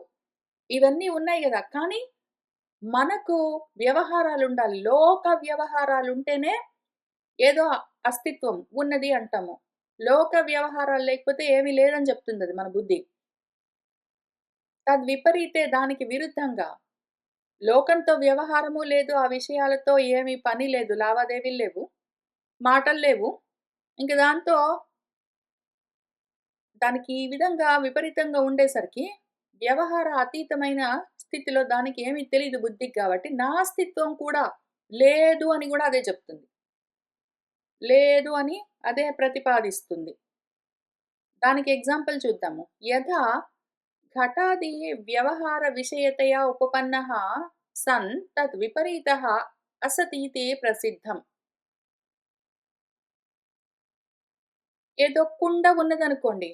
ఇవన్నీ ఉన్నాయి గదా! కానీ మనకు వ్యవహారాలుండాలి. లోక వ్యవహారాలుంటేనే ఏదో అస్తిత్వం ఉన్నది అంటాము. లోక వ్యవహారాలు లేకపోతే ఏమీ లేదని చెప్తుందది మన బుద్ధి. తద్విపరీతే దానికి విరుద్ధంగా లోకంతో వ్యవహారము లేదు. ఆ విషయాలతో ఏమి పని లేదు. లావాదేవీలు లేవు. మాటలు లేవు. ఇంక దాంతో దానికి ఈ విధంగా విపరీతంగా ఉండేసరికి వ్యవహార అతీతమైన స్థితిలో దానికి ఏమి తెలీదు బుద్ధికి గాబట్టి, నా అస్తిత్వం కూడా లేదు అని గూడా అదే చెప్తుంది. లేదు అని అదే ప్రతిపాదిస్తుంది. దానికి ఎగ్జాంపుల్ చూద్దాము. యథా ఘటాది వ్యవహార విషయతయా ఉపపన్నః సన్ తద్ విపరీతః అసతీతి ప్రసిద్ధం. ఏదో కుండ ఉన్నదనుకోండి.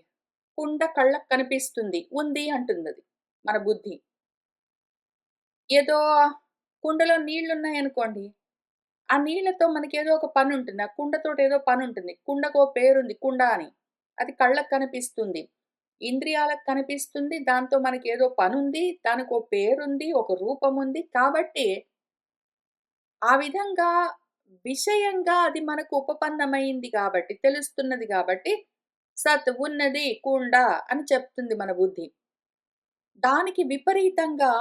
కుండ కళ్ళకి కనిపిస్తుంది. ఉంది అంటుందది మన బుద్ధి. ఏదో కుండలో నీళ్లున్నాయనుకోండి. ఆ నీళ్ళతో మనకేదో ఒక పనుంటుంది. ఆ కుండతోటేదో పనుంటుంది. కుండకో పేరుంది కుండ అని. అది కళ్ళకి కనిపిస్తుంది. ఇంద్రియాలకు కనిపిస్తుంది. దాంతో మనకేదో పనుంది. దానికో పేరుంది. ఒక రూపముంది. కాబట్టి ఆ విధంగా విషయంగా అది మనకు ఉపపన్నమైంది గాబట్టి, తెలుస్తున్నది గాబట్టి, సత్ ఉన్నది, కుండ అని చెప్తుంది మన బుద్ధి. దానికి విపరీతంగా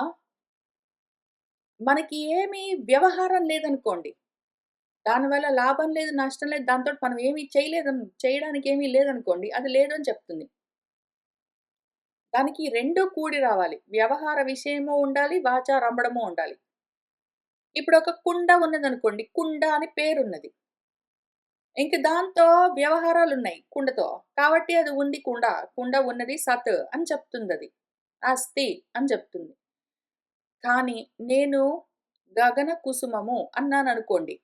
మనకి ఏమి వ్యవహారం లేదనుకోండి. దానివల్ల లాభం లేదు, నష్టం లేదు. దాంతోటి మనం ఏమి చేయడానికి ఏమీ లేదనుకోండి. అది లేదు అని చెప్తుంది. దానికి 2 కూడి రావాలి. వ్యవహార విషయము ఉండాలి, వాచారంభడము ఉండాలి. ఇప్పుడొక కుండ ఉన్నదనుకోండి. కుండ అని పేరున్నది. ఇంక దాంతో వ్యవహారాలున్నాయి కుండతో. కాబట్టి అది ఉంది కుండ. కుండ ఉన్నది సత్ అని చెప్తుందది. అస్తి అని చెప్తుంది. కానీ నేను గగన కుసుమము అన్నాననుకోండి.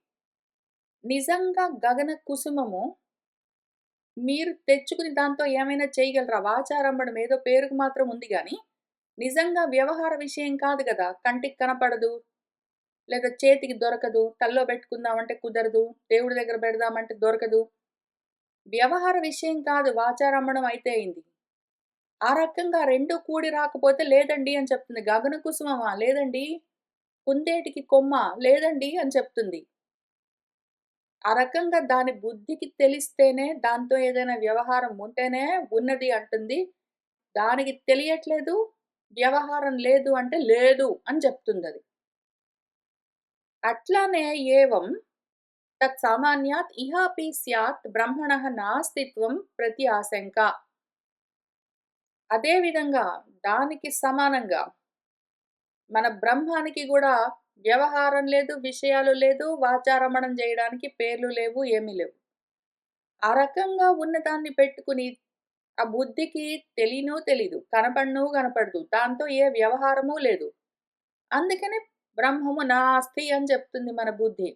నిజంగా గగన కుసుమము మీరు తెచ్చుకుని దాంతో ఏమైనా చేయగలరా? వాచారంభడం ఏదో పేరుకు మాత్రం ఉంది గానీ, నిజంగా వ్యవహార విషయం కాదు గదా! కంటికి కనపడదు. లేదా చేతికి దొరకదు. తలలో పెట్టుకుందామంటే కుదరదు. దేవుడి దగ్గర పెడదామంటే దొరకదు. వ్యవహార విషయం కాదు. వాచారమ్మడం అయితే అయింది. ఆ రకంగా 2 కూడి రాకపోతే లేదండి అని చెప్తుంది. గగన కుసుమమా? లేదండి. కుందేటికి కొమ్మ? లేదండి అని చెప్తుంది. ఆ రకంగా దాని బుద్ధికి తెలిస్తేనే దాంతో ఏదైనా వ్యవహారం ఉంటేనే ఉన్నది అంటుంది. దానికి తెలియట్లేదు. వ్యవహారం లేదు అంటే లేదు అని చెప్తుందది. అట్లానే ఏవం తత్సామాన్యాత్ ఇహాపి స్యాత్ బ్రహ్మణః నాస్తిత్వం ప్రతి ఆశంక. అదే విధంగా దానికి సమానంగా మన బ్రహ్మానికి గూడా వ్యవహారం లేదు, విషయాలు లేదు, వాచారమణం జేయడానికి పేర్లు లేవు, ఏమీ లేవు. ఆ రకంగా ఉన్నదాన్ని పెట్టుకుని ఆ బుద్ధికి తెలీదు. కనపడదు. దాంతో ఏ వ్యవహారము లేదు. అందుకనే బ్రహ్మము నాస్తి అని చెప్తుంది మన బుద్ధి.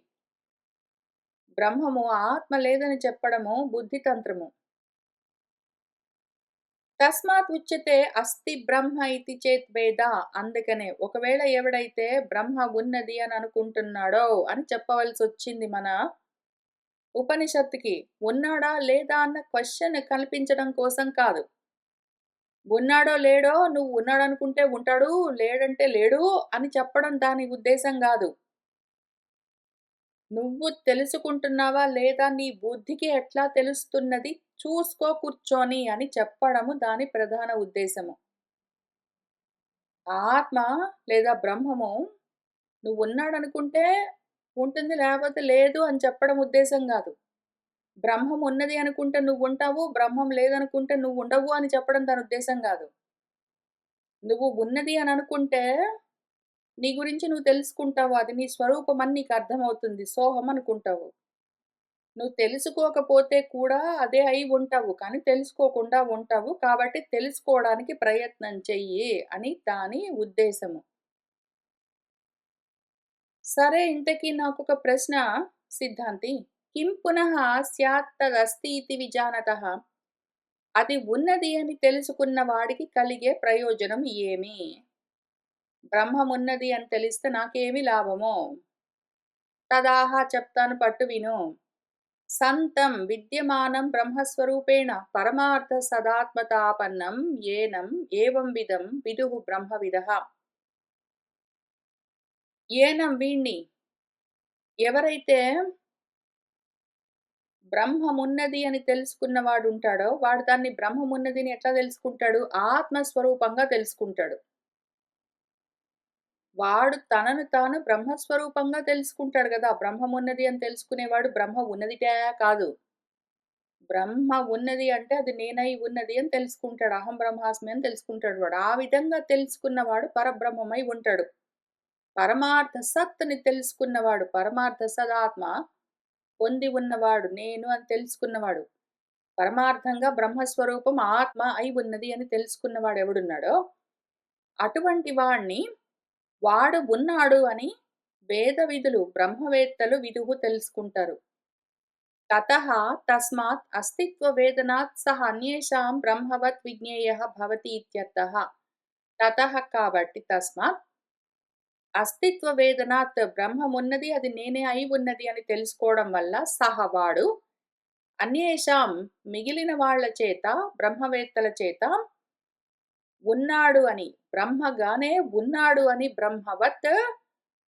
బ్రహ్మము ఆత్మ లేదని చెప్పడము బుద్ధి తంత్రము. తస్మాత్ ఉచ్యతే అస్తి బ్రహ్మ ఇతి చేత్ వేద. అందుకనే ఒకవేళ ఎవడైతే బ్రహ్మ ఉన్నది అని అనుకుంటున్నాడో అని చెప్పవలసొచ్చింది మన ఉపనిషత్తుకి. ఉన్నాడా? లేదా? అన్న క్వెషన్ కల్పించడం కోసం కాదు. ఉన్నాడో లేడో నువ్వు ఉన్నాడనుకుంటే ఉంటాడు, లేడంటే లేడు అని చెప్పడం దాని ఉద్దేశం గాదు. నువ్వు తెలుసుకుంటున్నావా లేదా? నీ బుద్ధికి ఎట్లా తెలుస్తున్నది? చూసుకో కూర్చొని అని చెప్పడము దాని ప్రధాన ఉద్దేశము. ఆత్మ లేదా బ్రహ్మము నువ్వున్నాడనుకుంటే ఉంటుంది, లేకపోతే లేదు అని చెప్పడం ఉద్దేశం గాదు. బ్రహ్మం ఉన్నది అనుకుంటే నువ్వుంటావు, బ్రహ్మం లేదనుకుంటే నువ్వుండవు అని చెప్పడం దాని ఉద్దేశం గాదు. నువ్వు ఉన్నది అని అనుకుంటే నీ గురించి నువ్వు తెలుసుకుంటావు. అది నీ స్వరూపమని నీకు అర్థమవుతుంది. సోహం అనుకుంటావు. నువ్వు తెలుసుకోకపోతే కూడా అదే అయి ఉంటావు. కానీ తెలుసుకోకుండా ఉంటావు. కాబట్టి తెలుసుకోవడానికి ప్రయత్నం చెయ్యి అని దాని ఉద్దేశము. సరే ఇంతకీ నాకొక ప్రశ్న సిద్ధాంతి. కిం పునః స్యాత్ తదస్తి ఇతి విజానతః. అది ఉన్నది అని తెలుసుకున్న వాడికి కలిగే ప్రయోజనం ఏమి? బ్రహ్మమున్నది అని తెలిస్తే నాకేమి లాభము? తదాహ చెప్తాను పట్టు విను. సంతం విద్యమానం బ్రహ్మస్వరూపేణ పరమార్థ సదాత్మతాపన్నం ఏనం ఏవం విధం విదుః బ్రహ్మవిదః. ఏనం వీణ్ణి ఎవరైతే బ్రహ్మమున్నది అని తెలుసుకున్నవాడుంటాడో, వాడు దాన్ని బ్రహ్మమున్నది అని ఎట్లా తెలుసుకుంటాడు? ఆత్మస్వరూపంగా తెలుసుకుంటాడు. వాడు తనను తాను బ్రహ్మస్వరూపంగా తెలుసుకుంటాడు గదా! బ్రహ్మమున్నది అని తెలుసుకునేవాడు బ్రహ్మ ఉన్నదిటా కాదు. బ్రహ్మ ఉన్నది అంటే అది నేనై ఉన్నది అని తెలుసుకుంటాడు. అహం బ్రహ్మాస్మి అని తెలుసుకుంటాడు వాడు. ఆ విధంగా తెలుసుకున్నవాడు పరబ్రహ్మమై ఉంటాడు. పరమార్థ సత్తుని తెలుసుకున్నవాడు, పరమార్థ సదాత్మ పొంది ఉన్నవాడు, నేను అని తెలుసుకున్నవాడు. పరమార్థంగా బ్రహ్మస్వరూపం ఆత్మ అయి ఉన్నది అని తెలుసుకున్నవాడెవడున్నాడో, అటువంటి వాడిని వాడు ఉన్నాడు అని వేద విధులు, బ్రహ్మవేత్తలు విదుహు తెలుసుకుంటారు. తతః తస్మాత్ అస్తిత్వ వేదనాత్ సహ అన్యేషాం బ్రహ్మవత్ విజ్ఞేయః భవతి ఇత్యర్థః. తతః కాబట్టి తస్మాత్ అస్తిత్వ వేదనాత్ బ్రహ్మమున్నది అది నేనే అయి ఉన్నది అని తెలుసుకోవడం వల్ల సహ వాడు అన్యేషాం మిగిలిన వాళ్ళ చేత బ్రహ్మవేత్తల చేత ఉన్నాడు అని బ్రహ్మగానే ఉన్నాడు అని బ్రహ్మవత్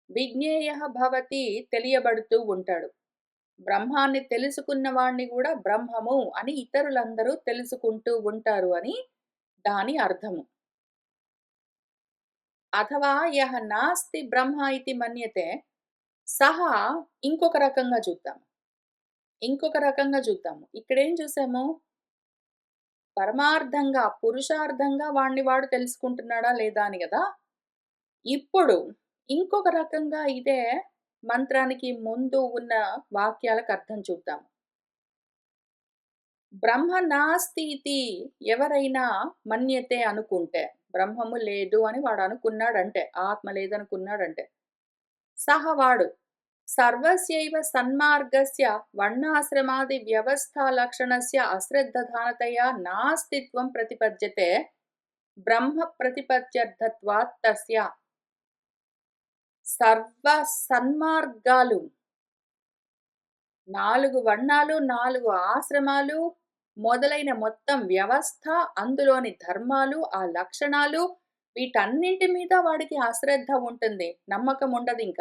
విజ్ఞేయః భవతి తెలియబడుతూ ఉంటాడు. బ్రహ్మాన్ని తెలుసుకున్న వాణ్ణి గూడా బ్రహ్మము అని ఇతరులందరూ తెలుసుకుంటూ ఉంటారు అని దాని అర్థము. అథవా యః నాస్తి బ్రహ్మ ఇతి మన్యతే సహ ఇంకొక రకంగా చూద్దాం. ఇంకొక రకంగా చూద్దాము. ఇక్కడేం చూసాము? పరమార్థంగా, పురుషార్థంగా వాడిని వాడు తెలుసుకుంటున్నాడా లేదా అని గదా! ఇప్పుడు ఇంకొక రకంగా ఇదే మంత్రానికి ముందు ఉన్న వాక్యాలకు అర్థం చూద్దాం. బ్రహ్మ నాస్తి ఇతి ఎవరైనా మన్యతే అనుకుంటే, బ్రహ్మము లేదు అని వాడు అనుకున్నాడంటే, ఆత్మ లేదనుకున్నాడంటే, సహ వాడు సర్వస్యైవ సన్మార్గస్య వర్ణాశ్రమాది వ్యవస్థా లక్షణస్య అశ్రద్ధధానతయా నాస్తిత్వం ప్రతిపద్యతే బ్రహ్మ ప్రతిపత్యర్థత్వాత్ తస్య. సర్వ సన్మార్గాలు 4 వర్ణాలు, 4 ఆశ్రమాలు మొదలైన మొత్తం వ్యవస్థ, అందులోని ధర్మాలు, ఆ లక్షణాలు వీటన్నింటి మీద వాడికి అశ్రద్ధ ఉంటుంది. నమ్మకం ఉండదింక.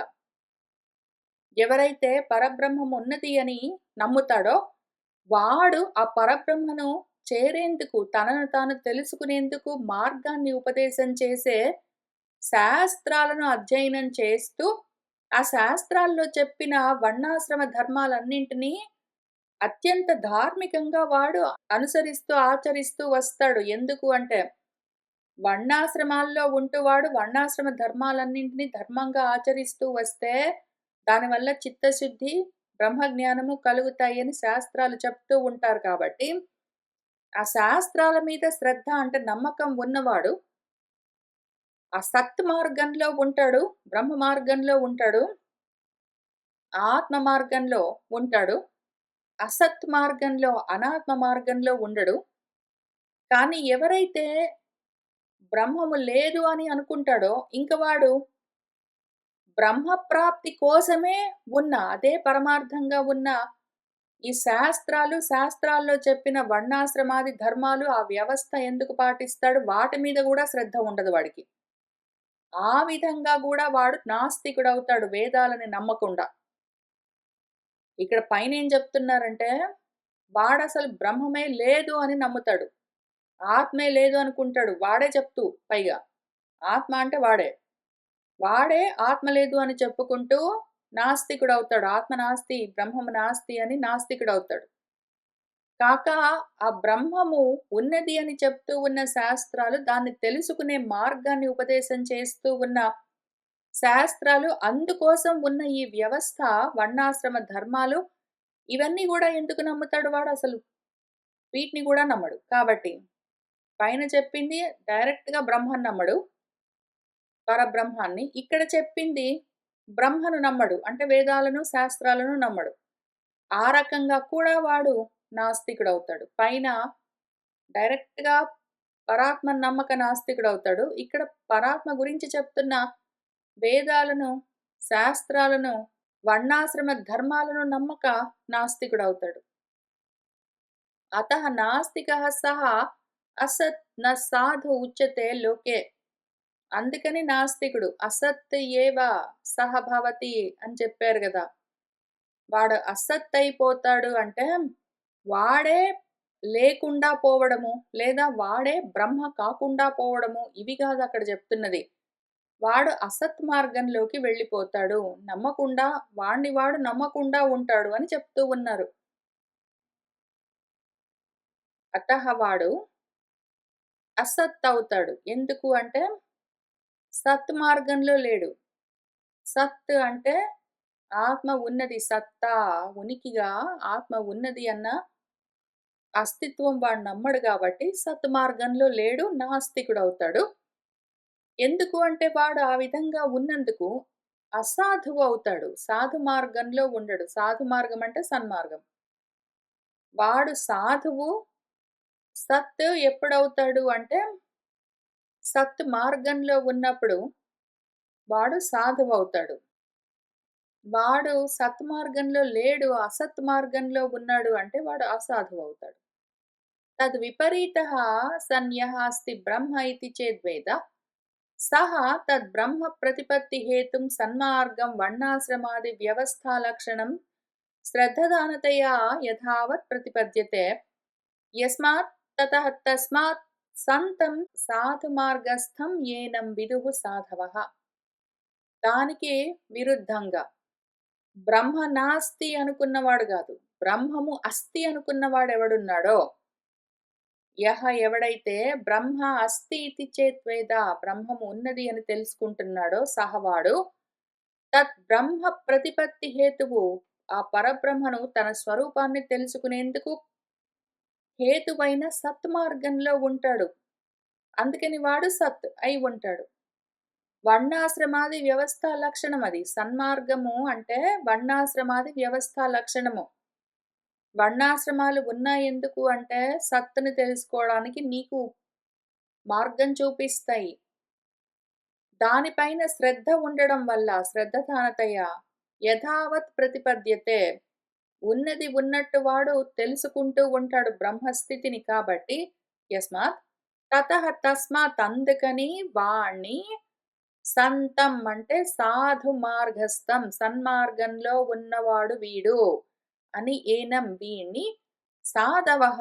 ఎవరైతే పరబ్రహ్మం ఉన్నది అని నమ్ముతాడో, వాడు ఆ పరబ్రహ్మను చేరేందుకు, తనను తాను తెలుసుకునేందుకు మార్గాన్ని ఉపదేశం చేసే శాస్త్రాలను అధ్యయనం చేస్తూ, ఆ శాస్త్రాల్లో చెప్పిన వర్ణాశ్రమ ధర్మాలన్నింటినీ అత్యంత ధార్మికంగా వాడు అనుసరిస్తూ, ఆచరిస్తూ వస్తాడు. ఎందుకు అంటే, వర్ణాశ్రమాల్లో ఉంటూ వాడు వర్ణాశ్రమ ధర్మాలన్నింటినీ ధర్మంగా ఆచరిస్తూ వస్తే, దానివల్ల చిత్తశుద్ధి, బ్రహ్మజ్ఞానము కలుగుతాయని శాస్త్రాలు చెప్తూ ఉంటారు కాబట్టి, ఆ శాస్త్రాల మీద శ్రద్ధ అంటే నమ్మకం ఉన్నవాడు, ఆ సత్ మార్గంలో ఉంటాడు, బ్రహ్మ మార్గంలో ఉంటాడు, ఆత్మ మార్గంలో ఉంటాడు. అసత్ మార్గంలో, అనాత్మ మార్గంలో ఉండడు. కానీ ఎవరైతే బ్రహ్మము లేదు అని అనుకుంటాడో, ఇంక వాడు బ్రహ్మప్రాప్తి కోసమే ఉన్న, అదే పరమార్థంగా ఉన్న ఈ శాస్త్రాలు, శాస్త్రాల్లో చెప్పిన వర్ణాశ్రమాది ధర్మాలు, ఆ వ్యవస్థ ఎందుకు పాటిస్తాడు? వాటి మీద గూడా శ్రద్ధ ఉండదు వాడికి. ఆ విధంగా గూడా వాడు నాస్తికుడవుతాడు వేదాలని నమ్మకుండా. ఇక్కడ పైనేం జెప్తున్నారంటే, వాడసలు బ్రహ్మమే లేదు అని నమ్ముతాడు. ఆత్మే లేదు అనుకుంటాడు. వాడే చెప్తూ పైగా. ఆత్మ అంటే వాడే. వాడే ఆత్మ లేదు అని చెప్పుకుంటూ నాస్తికుడవుతాడు. ఆత్మ నాస్తి, బ్రహ్మము నాస్తి అని నాస్తికుడవుతాడు. కాక ఆ బ్రహ్మము ఉన్నది అని చెప్తూ ఉన్న శాస్త్రాలు, దాన్ని తెలుసుకునే మార్గాన్ని ఉపదేశం చేస్తూ ఉన్న శాస్త్రాలు, అందుకోసం ఉన్న ఈ వ్యవస్థ, వర్ణాశ్రమ ధర్మాలు, ఇవన్నీ గూడా ఎందుకు నమ్ముతాడు వాడసలు? వీటిని గూడా నమ్మడు. కాబట్టి పైన చెప్పింది డైరెక్ట్‌గా బ్రహ్మని నమ్మడు. పరబ్రహ్మాన్ని. ఇక్కడ చెప్పింది బ్రహ్మను నమ్మడు. అంటే వేదాలను, శాస్త్రాలను నమ్మడు. ఆ రకంగా కూడా వాడు నాస్తికుడవుతాడు. పైన డైరెక్ట్‌గా పరాత్మను నమ్మక నాస్తికుడవుతాడు. ఇక్కడ పరాత్మ గురించి చెప్తున్న వేదాలను, శాస్త్రాలను, వర్ణాశ్రమ ధర్మాలను నమ్మక నాస్తికుడవుతాడు. అతః నాస్తికः సహ అసత్ న సాధు ఉచ్యతే లోకే. అందుకని నాస్తికుడు. అసత్ ఏవ సహ భవతి అని చెప్పారు గదా! వాడు అసత్తయిపోతాడు అంటే, వాడే లేకుండా పోవడము, లేదా వాడే బ్రహ్మ కాకుండా పోవడము, ఇవి కాదక్కడ చెప్తున్నది. వాడు అసత్ మార్గంలోకి వెళ్ళిపోతాడు. నమ్మకుండా వాడిని వాడు నమ్మకుండా ఉంటాడు అని చెప్తూ ఉన్నారు. అతహ వాడు అసత్ అవుతాడు. ఎందుకు అంటే, సత్ మార్గంలో లేడు. సత్ అంటే ఆత్మ ఉన్నది. సత్తా, ఉనికిగా ఆత్మ ఉన్నది అన్న అస్తిత్వం వాడు నమ్మడు గాబట్టి సత్మార్గంలో లేడు. నాస్తికుడవుతాడు. ఎందుకు అంటే వాడు ఆ విధంగా ఉన్నందుకు అసాధువు అవుతాడు. సాధు మార్గంలో ఉండడు. సాధు మార్గం అంటే సన్మార్గం. వాడు సాధువు సత్ ఎప్పుడవుతాడు అంటే, సత్ మార్గంలో ఉన్నప్పుడు వాడు సాధువవుతాడు. వాడు సత్మార్గంలో లేడు, అసత్ మార్గంలో ఉన్నాడు అంటే వాడు అసాధువవుతాడు. తద్విపరీతः సన్యः అస్తి బ్రహ్మ ఇతి చేద్వేద సహ తద్బ్రహ్మ ప్రతిపత్తిహేతుం సన్మార్గం వర్ణాశ్రమాది వ్యవస్థాలక్షణం శ్రద్ధదానతయా యథావత్ ప్రతిపద్యతే యస్మాత్ తతః తస్మాత్ సంతం సాధుమార్గస్థం ఏనం విదుః సాధవః. దానికి విరుద్ధంగా బ్రహ్మ నాస్తి అనుకున్నవాడు గాదు. బ్రహ్మము అస్తి అనుకున్నవాడెవడున్నాడో ఎవడైతే బ్రహ్మ అస్తి ఇతి చేత్వేద బ్రహ్మము ఉన్నది అని తెలుసుకుంటున్నాడో సహవాడు తత్ బ్రహ్మ ప్రతిపత్తి హేతువు ఆ పరబ్రహ్మను తన స్వరూపాన్ని తెలుసుకునేందుకు హేతువైన సత్ మార్గంలో ఉంటాడు. అందుకని వాడు సత్ అయి ఉంటాడు. వర్ణాశ్రమాది వ్యవస్థ లక్షణం అది. సన్మార్గము అంటే వర్ణాశ్రమాది వ్యవస్థ లక్షణము. వర్ణాశ్రమాలు ఉన్నాయెందుకు అంటే సత్తుని తెలుసుకోవడానికి నీకు మార్గం చూపిస్తాయి. దానిపైన శ్రద్ధ ఉండడం వల్ల శ్రద్ధధానతయ యథావత్ ప్రతిపద్యతే ఉన్నది ఉన్నట్టు వాడు తెలుసుకుంటూ ఉంటాడు బ్రహ్మస్థితిని కాబట్టి యస్మాత్ తతః తస్మాత్ అందుకని వాణ్ణి సంతం అంటే సాధు మార్గస్థం సన్మార్గంలో ఉన్నవాడు వీడు అని ఏనం వీణ్ణి సాధవః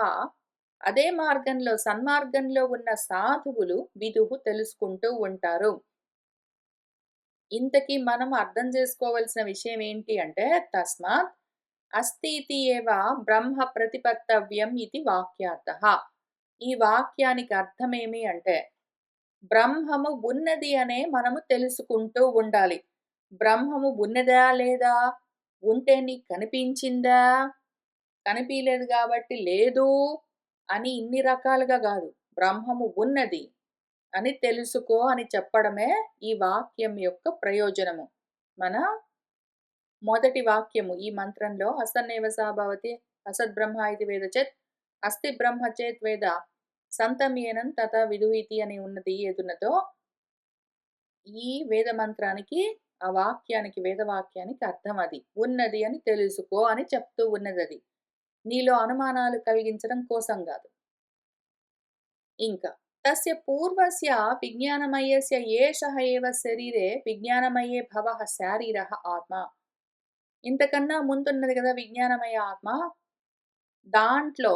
అదే మార్గంలో సన్మార్గంలో ఉన్న సాధువులు విదుహు తెలుసుకుంటూ ఉంటారు. ఇంతకీ మనం అర్థం చేసుకోవాల్సిన విషయం ఏంటి అంటే తస్మాత్ అస్తి ఇతి ఏవ బ్రహ్మ ప్రతిపత్తవ్యం ఇది వాక్యార్థః. ఈ వాక్యానికి అర్థమేమి అంటే బ్రహ్మము ఉన్నది అనే మనము తెలుసుకుంటూ ఉండాలి. బ్రహ్మము ఉన్నదా లేదా? ఉంటే నీకు కనిపించిందా? కనిపియలేదు గాబట్టి లేదు అని ఇన్ని రకాలుగా గాదు. బ్రహ్మము ఉన్నది అని తెలుసుకో అని చెప్పడమే ఈ వాక్యం యొక్క ప్రయోజనము. మన మొదటి వాక్యము ఈ మంత్రంలో అసన్నేవ సా భవతి అసద్బ్రహ్మ ఇతి వేద చేత్ అస్తి బ్రహ్మ చేత్ వేద సంతమేనం తథా విదుః ఇతి అని ఉన్నది ఏదున్నదో ఈ వేద మంత్రానికి ఆ వాక్యానికి వేదవాక్యానికి అర్థం అది. ఉన్నది అని తెలుసుకో అని చెప్తూ ఉన్నదది. నీలో అనుమానాలు కలిగించడం కోసం గాదు. ఇంకా తస్య పూర్వస్య విజ్ఞానమయస్య ఏషః ఏవ శరీరే విజ్ఞానమయే భవః శారీరః ఆత్మ. ఇంతకన్నా ముందున్నది గదా విజ్ఞానమయ ఆత్మ. దాంట్లో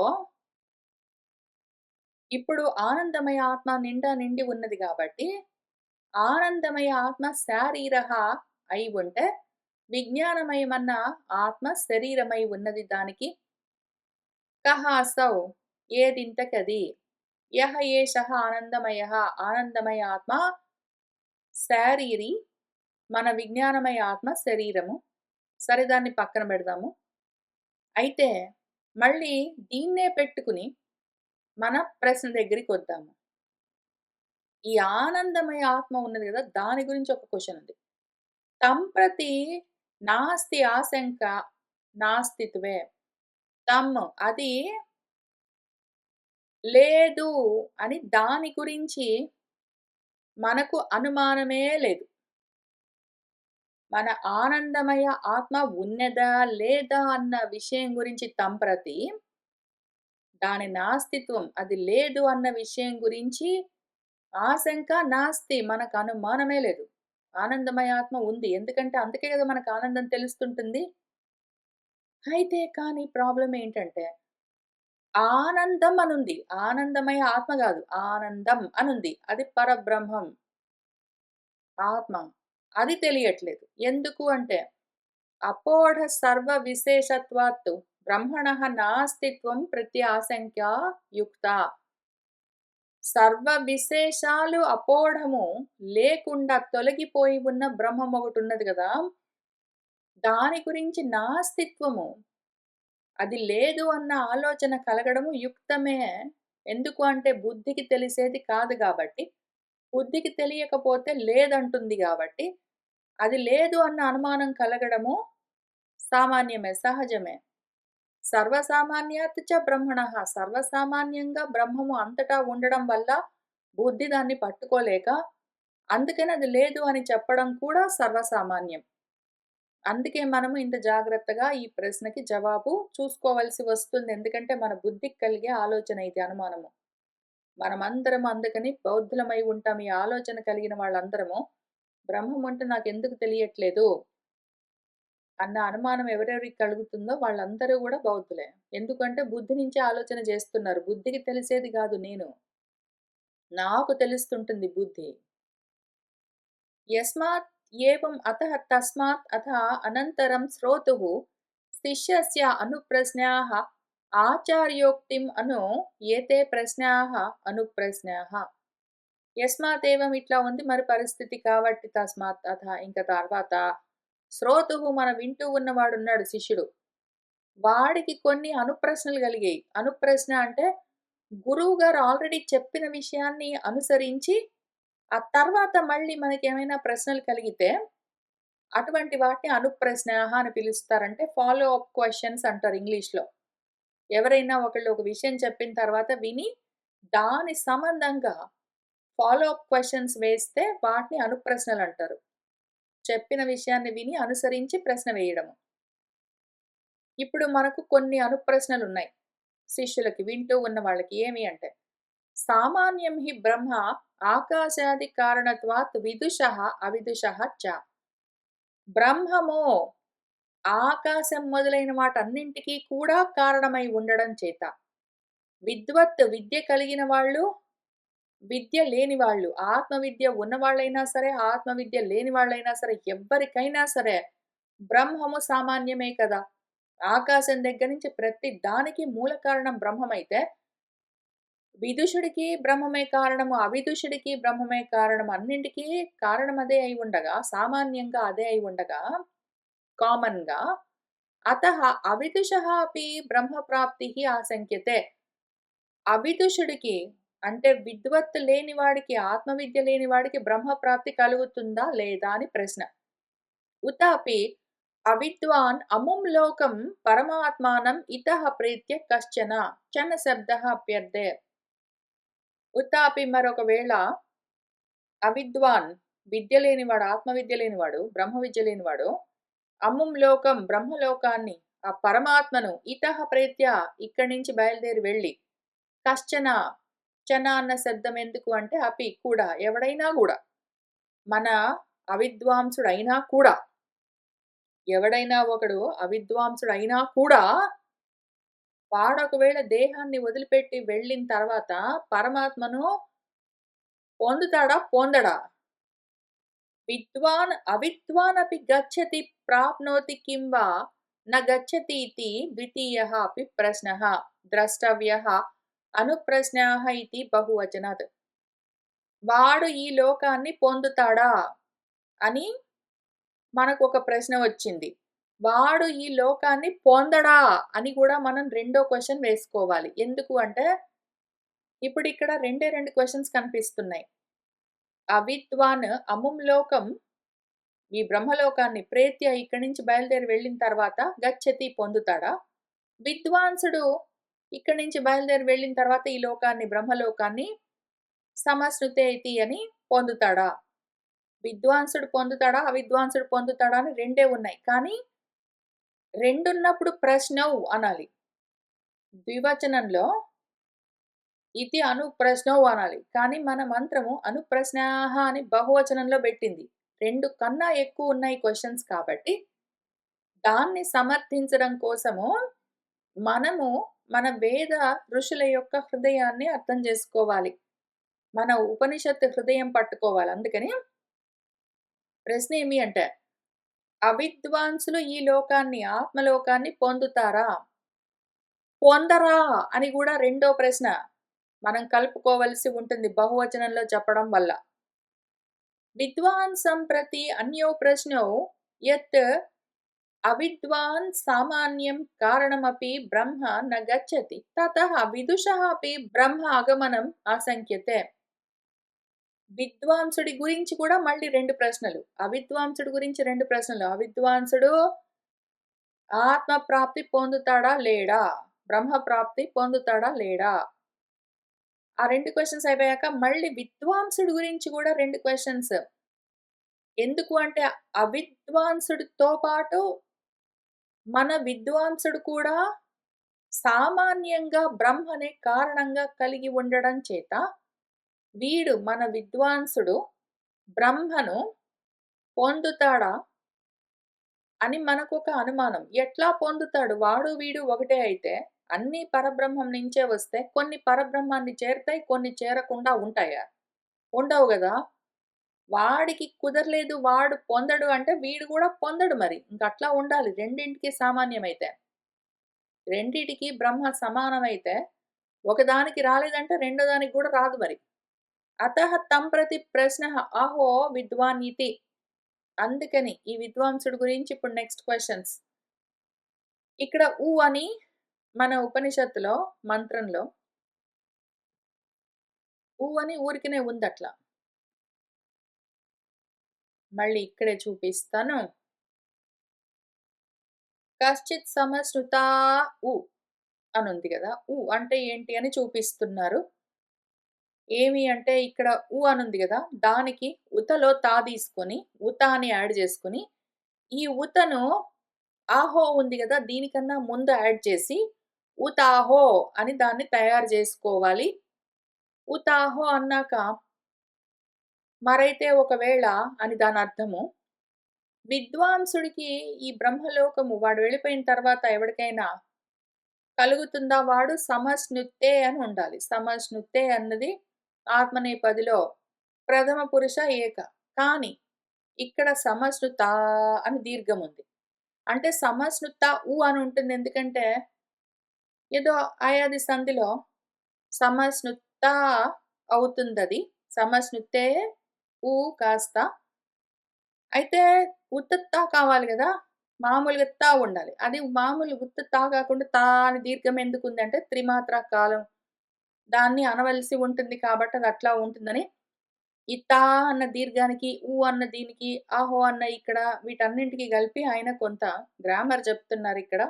ఇప్పుడు ఆనందమయ ఆత్మ నిండా నిండి ఉన్నది గాబట్టి, ఆనందమయ ఆత్మ శారీరః అయి ఉంటే, విజ్ఞానమయమన్న ఆత్మ శరీరమై ఉన్నది దానికి. కః అసౌ ఏదింతకది. యః ఏషః ఆనందమయః ఆనందమయ ఆత్మ శారీరి, మన విజ్ఞానమయ ఆత్మ శరీరము. సరే దాన్ని పక్కన బెడదాము. అయితే మళ్ళీ దీన్నే పెట్టుకుని మన ప్రశ్న దగ్గరికొద్దాము. ఈ ఆనందమయ ఆత్మ ఉన్నది గదా! దాని గురించి ఒక క్వెషన్ ఉంది. తంప్రతి నాస్తి ఆశంక నాస్తిత్వే. అది లేదు అని దాని గురించి మనకు అనుమానమే లేదు. మన ఆనందమయ ఆత్మ ఉన్నదా? లేదా? అన్న విషయం గురించి తంప్రతి దాని నాస్తిత్వం అది లేదు అన్న విషయం గురించి ఆశంక నాస్తి మనకు అనుమానమే లేదు. ఆనందమయ ఆత్మ ఉంది. ఎందుకంటే అందుకే గదా మనకు ఆనందం తెలుస్తుంటుంది. అయితే కానీ ప్రాబ్లమ్ ఏంటంటే, ఆనందం అనుంది. ఆనందమయ ఆత్మ గాదు. ఆనందం అనుంది. అది పరబ్రహ్మం. ఆత్మ. అది తెలియట్లేదు. ఎందుకు అంటే, అపోఢ సర్వ విశేషత్వాత్తు బ్రహ్మణః నాస్తిత్వం ప్రత్యాశంక్య యుక్త. సర్వ విశేషాలు అపోఢము లేకుండా తొలగిపోయి ఉన్న బ్రహ్మం ఒకటున్నది గదా! దాని గురించి నాస్తిత్వము అది లేదు అన్న ఆలోచన కలగడము యుక్తమే. ఎందుకు అంటే బుద్ధికి తెలిసేది కాదు గాబట్టి. బుద్ధికి తెలియకపోతే లేదంటుంది గాబట్టి, అది లేదు అన్న అనుమానం కలగడము సామాన్యమే, సహజమే. సర్వసామాన్యాత్ చ బ్రహ్మణః సర్వసామాన్యంగా బ్రహ్మము అంతటా ఉండడం వల్ల బుద్ధి దాన్ని పట్టుకోలేక, అందుకని అది లేదు అని చెప్పడం కూడా సర్వసామాన్యం. అందుకే మనము ఇంత జాగ్రత్తగా ఈ ప్రశ్నకి జవాబు చూసుకోవాల్సి వస్తుంది. ఎందుకంటే మన బుద్ధికి కలిగే ఆలోచన ఇది అనుమానము. మనమందరం అందుకని బౌద్ధులమై ఉంటాం. ఈ ఆలోచన కలిగిన వాళ్ళందరము బ్రహ్మం అంటే నాకెందుకు తెలియట్లేదు అన్న అనుమానం ఎవరెవరికి కలుగుతుందో వాళ్ళందరూ గూడా బౌద్ధులే. ఎందుకంటే బుద్ధి నుంచే ఆలోచన జేస్తున్నారు. బుద్ధికి తెలిసేది గాదు నేను. నాకు తెలుస్తుంటుంది బుద్ధి. యస్మాత్ ఏవం అతః తస్మాత్ అథ అనంతరం శ్రోతుః శిష్యస్య అనుప్రశ్నాః ఆచార్యోక్తిం అను ఏతే ప్రశ్నాః అనుప్రశ్నాః. యస్మాత్ ఏవం ఇట్లా ఉంది మరి పరిస్థితి కాబట్టి తస్మాత్ అథ ఇంక తర్వాత శ్రోతుః మన వింటూ ఉన్నవాడున్నాడు శిష్యుడు. వాడికి కొన్ని అనుప్రశ్నలు కలిగాయి. అనుప్రశ్న అంటే గురువుగారు ఆల్రెడీ చెప్పిన విషయాన్ని అనుసరించి ఆ తర్వాత మళ్ళీ మనకేమైనా ప్రశ్నలు కలిగితే, అటువంటి వాటిని అనుప్రశ్నాః అని పిలుస్తారంటే, ఫాలో అప్ క్వెషన్స్ అంటారు ఇంగ్లీష్‌లో. ఎవరైనా ఒకళ్ళు ఒక విషయం చెప్పిన తర్వాత విని, దాని సంబంధంగా ఫాలో అప్ క్వెషన్స్ వేస్తే వాటిని అనుప్రశ్నలంటారు. చెప్పిన విషయాన్ని విని అనుసరించి ప్రశ్న వేయడము. ఇప్పుడు మనకు కొన్ని అనుప్రశ్నలున్నాయి. శిష్యులకి, వింటూ ఉన్న వాళ్ళకి. ఏమి అంటే, సామాన్యం హి బ్రహ్మ ఆకాశాది కారణత్వాత్ విదుషః అవిదుషః చ. బ్రహ్మము ఆకాశం మొదలైన వాటన్నింటికి కూడా కారణమై ఉండడం చేత, విద్వత్ విద్య కలిగిన వాళ్ళు, విద్య లేని వాళ్ళు, ఆత్మ విద్య ఉన్నవాళ్ళైనా సరే, ఆత్మ విద్య లేని వాళ్ళైనా సరే, ఎవ్వరికైనా సరే బ్రహ్మము సామాన్యమే కదా! ఆకాశం దగ్గర నుంచి ప్రతి దానికి మూల కారణం బ్రహ్మమైతే, విదుషుడికి బ్రహ్మమే కారణము, అవిదుషుడికి బ్రహ్మమే కారణం. అన్నింటికి కారణం అదే అయి ఉండగా, సామాన్యంగా అదే అయి ఉండగా, కామన్‌గా అతః అవిదుషః అపి బ్రహ్మ ప్రాప్తిః ఆశంక్యతే. అవిదుషుడికి అంటే విద్వత్తు లేని వాడికి, ఆత్మవిద్య లేని వాడికి బ్రహ్మ ప్రాప్తి కలుగుతుందా? లేదా? అని ప్రశ్న. ఉతాపి అవిద్వాన్ అముం లోకం పరమాత్మానం ఇతః ప్రేత్య కశ్చన చన శబ్దః అప్యర్థే. ఉతాపి మరొకవేళ అవిద్వాన్ విద్య లేనివాడు, ఆత్మ విద్య లేనివాడు, బ్రహ్మ విద్య లేనివాడు, అముం లోకం బ్రహ్మలోకాన్ని, ఆ పరమాత్మను ఇతః ప్రేత్య ఇక్కడి నుంచి బయలుదేరి వెళ్ళి, కశ్చన చన అన్న శబ్దం ఎందుకు అంటే అపి కూడా, ఎవడైనా గూడా, మన అవిద్వాంసుడైనా కూడా, ఎవడైనా ఒకడు అవిద్వాంసుడైనా కూడా, వాడొకవేళ దేహాన్ని వదిలిపెట్టి వెళ్ళిన తర్వాత పరమాత్మను పొందుతాడా? పొందడా? విద్వాన్ అవిద్వానపి గచ్చతి ప్రాప్నోతి కిం వా న గచ్చతీతి ద్వితీయః అపి ప్రశ్నః ద్రష్టవ్యః అనుప్రశ్నాః ఇతి బహువచనాత్. వాడు ఈ లోకాన్ని పొందుతాడా అని మనకొక ప్రశ్న వచ్చింది. వాడు ఈ లోకాన్ని పొందడా అని కూడా మనం రెండో క్వెషన్ వేసుకోవాలి. ఎందుకు అంటే, ఇప్పుడిక్కడ రెండే 2 క్వెషన్స్ కనిపిస్తున్నాయి. అవిద్వాన్ అముం లోకం ఈ బ్రహ్మలోకాన్ని ప్రేత్య ఇక్కడి నుంచి బయలుదేరి వెళ్ళిన తర్వాత గచ్చతి పొందుతాడా? విద్వాంసుడు ఇక్కడి నుంచి బయలుదేరి వెళ్ళిన తర్వాత ఈ లోకాన్ని, బ్రహ్మలోకాన్ని సమశ్నుతేతి అని పొందుతాడా? విద్వాంసుడు పొందుతాడా? అవిద్వాంసుడు పొందుతాడా? అని రెండే ఉన్నాయి. కానీ రెండున్నప్పుడు ప్రశ్నౌ అనాలి. ద్వివచనంలో ఇతి అనుప్రశ్నౌ అనాలి. కానీ మన మంత్రము అనుప్రశ్నాః అని బహువచనంలో బెట్టింది. 2 కన్నా ఎక్కువ ఉన్నాయి క్వెషన్స్ కాబట్టి, దాన్ని సమర్థించడం కోసము మనము మన వేద ఋషుల యొక్క హృదయాన్ని అర్థం చేసుకోవాలి. మన ఉపనిషత్తు హృదయం పట్టుకోవాలి. అందుకని ప్రశ్న ఏమి అంటే, అవిద్వాంసులు ఈ లోకాన్ని, ఆత్మలోకాన్ని పొందుతారా? పొందరా? అని గూడా రెండో ప్రశ్న మనం కలుపుకోవలసి ఉంటుంది బహువచనంలో చెప్పడం వల్ల. విద్వాన్ సంప్రతి అన్యో ప్రశ్నో యత్ అవిద్వాన్ సామాన్యం కారణమపి బ్రహ్మ న గచ్చతి తతః విదుషః అపి బ్రహ్మ ఆగమనం ఆశంక్యతే. విద్వాంసుడి గురించి కూడా మళ్ళీ 2 ప్రశ్నలు. అవిద్వాంసుడి గురించి 2 ప్రశ్నలు. అవిద్వాంసుడు ఆత్మ ప్రాప్తి పొందుతాడా? లేడా? బ్రహ్మ ప్రాప్తి పొందుతాడా? లేడా? ఆ 2 క్వెషన్స్ అయిపోయాక మళ్ళీ విద్వాంసుడి గురించి కూడా 2 క్వెషన్స్. ఎందుకు అంటే అవిద్వాంసుడితో పాటు మన విద్వాంసుడు కూడా సామాన్యంగా బ్రహ్మనే కారణంగా కలిగి ఉండడం చేత, వీడు మన విద్వాంసుడు బ్రహ్మను పొందుతాడా అని మనకొక అనుమానం. ఎట్లా పొందుతాడు? వాడు వీడు ఒకటే అయితే, అన్నీ పరబ్రహ్మం నుంచే వస్తే కొన్ని పరబ్రహ్మాన్ని చేరతాయి, కొన్ని చేరకుండా ఉంటాయా? ఉండవు గదా! వాడికి కుదరలేదు, వాడు పొందడు అంటే వీడు గూడా పొందడు మరి. ఇంకట్లా ఉండాలి రెండింటికి సామాన్యమైతే. రెండిటికి బ్రహ్మ సమానమైతే, ఒకదానికి రాలేదంటే రెండో దానికి గూడా రాదు మరి. అతః తం ప్రతి ప్రశ్నః అహో విద్వాన్ ఇతి. అందుకని ఈ విద్వాంసుడు గురించి ఇప్పుడు నెక్స్ట్ క్వెషన్స్. ఇక్కడ అని మన ఉపనిషత్తులో మంత్రంలో అని ఊరికనే ఉందట్లా. మళ్ళీ ఇక్కడే చూపిస్తాను. కశ్చిత్ సమశ్నుతా అనుంది గదా! అంటే ఏంటి అని చూపిస్తున్నారు. ఏమి అంటే ఇక్కడ అనుంది గదా! దానికి ఉతలో తా తీసుకొని, ఉత అని యాడ్ చేసుకొని, ఈ ఉతను ఆహో ఉంది గదా! దీనికన్నా ముందు యాడ్ చేసి, ఉతాహో అని దాన్ని తయారు జేసుకోవాలి. ఉతాహో అన్నాక, మరైతే ఒకవేళ అని దానర్థము. విద్వాంసుడికి ఈ బ్రహ్మలోకము వాడు వెళ్ళిపోయిన తర్వాత ఎవడికైనా కలుగుతుందా? వాడు సమశ్నుతే అని ఉండాలి. సమశ్నుతే అన్నది ఆత్మనేపదిలో ప్రథమ పురుష ఏక. కానీ ఇక్కడ సమశ్నుత అని దీర్ఘముంది. అంటే సమశ్నుత అని ఉంటుంది. ఎందుకంటే ఏదో ఆయాది సంధిలో సమశ్నుత అవుతుందది. సమశ్నుతే కాస్త. అయితే ఉత్తత్తా కావాలి గదా! మామూలుగా తా ఉండాలి. అది మామూలు ఉత్త తా కాకుండా తా అని దీర్ఘం ఎందుకుందంటే త్రిమాత్రా కాలం దాన్ని అనవలసి ఉంటుంది కాబట్టి అది అట్లా ఉంటుందని, ఈ తా అన్న దీర్ఘానికి, అన్న దీనికి, ఆహో అన్న ఇక్కడ వీటన్నింటికి కలిపి ఆయన కొంత గ్రామర్ చెప్తున్నారిక్కడ.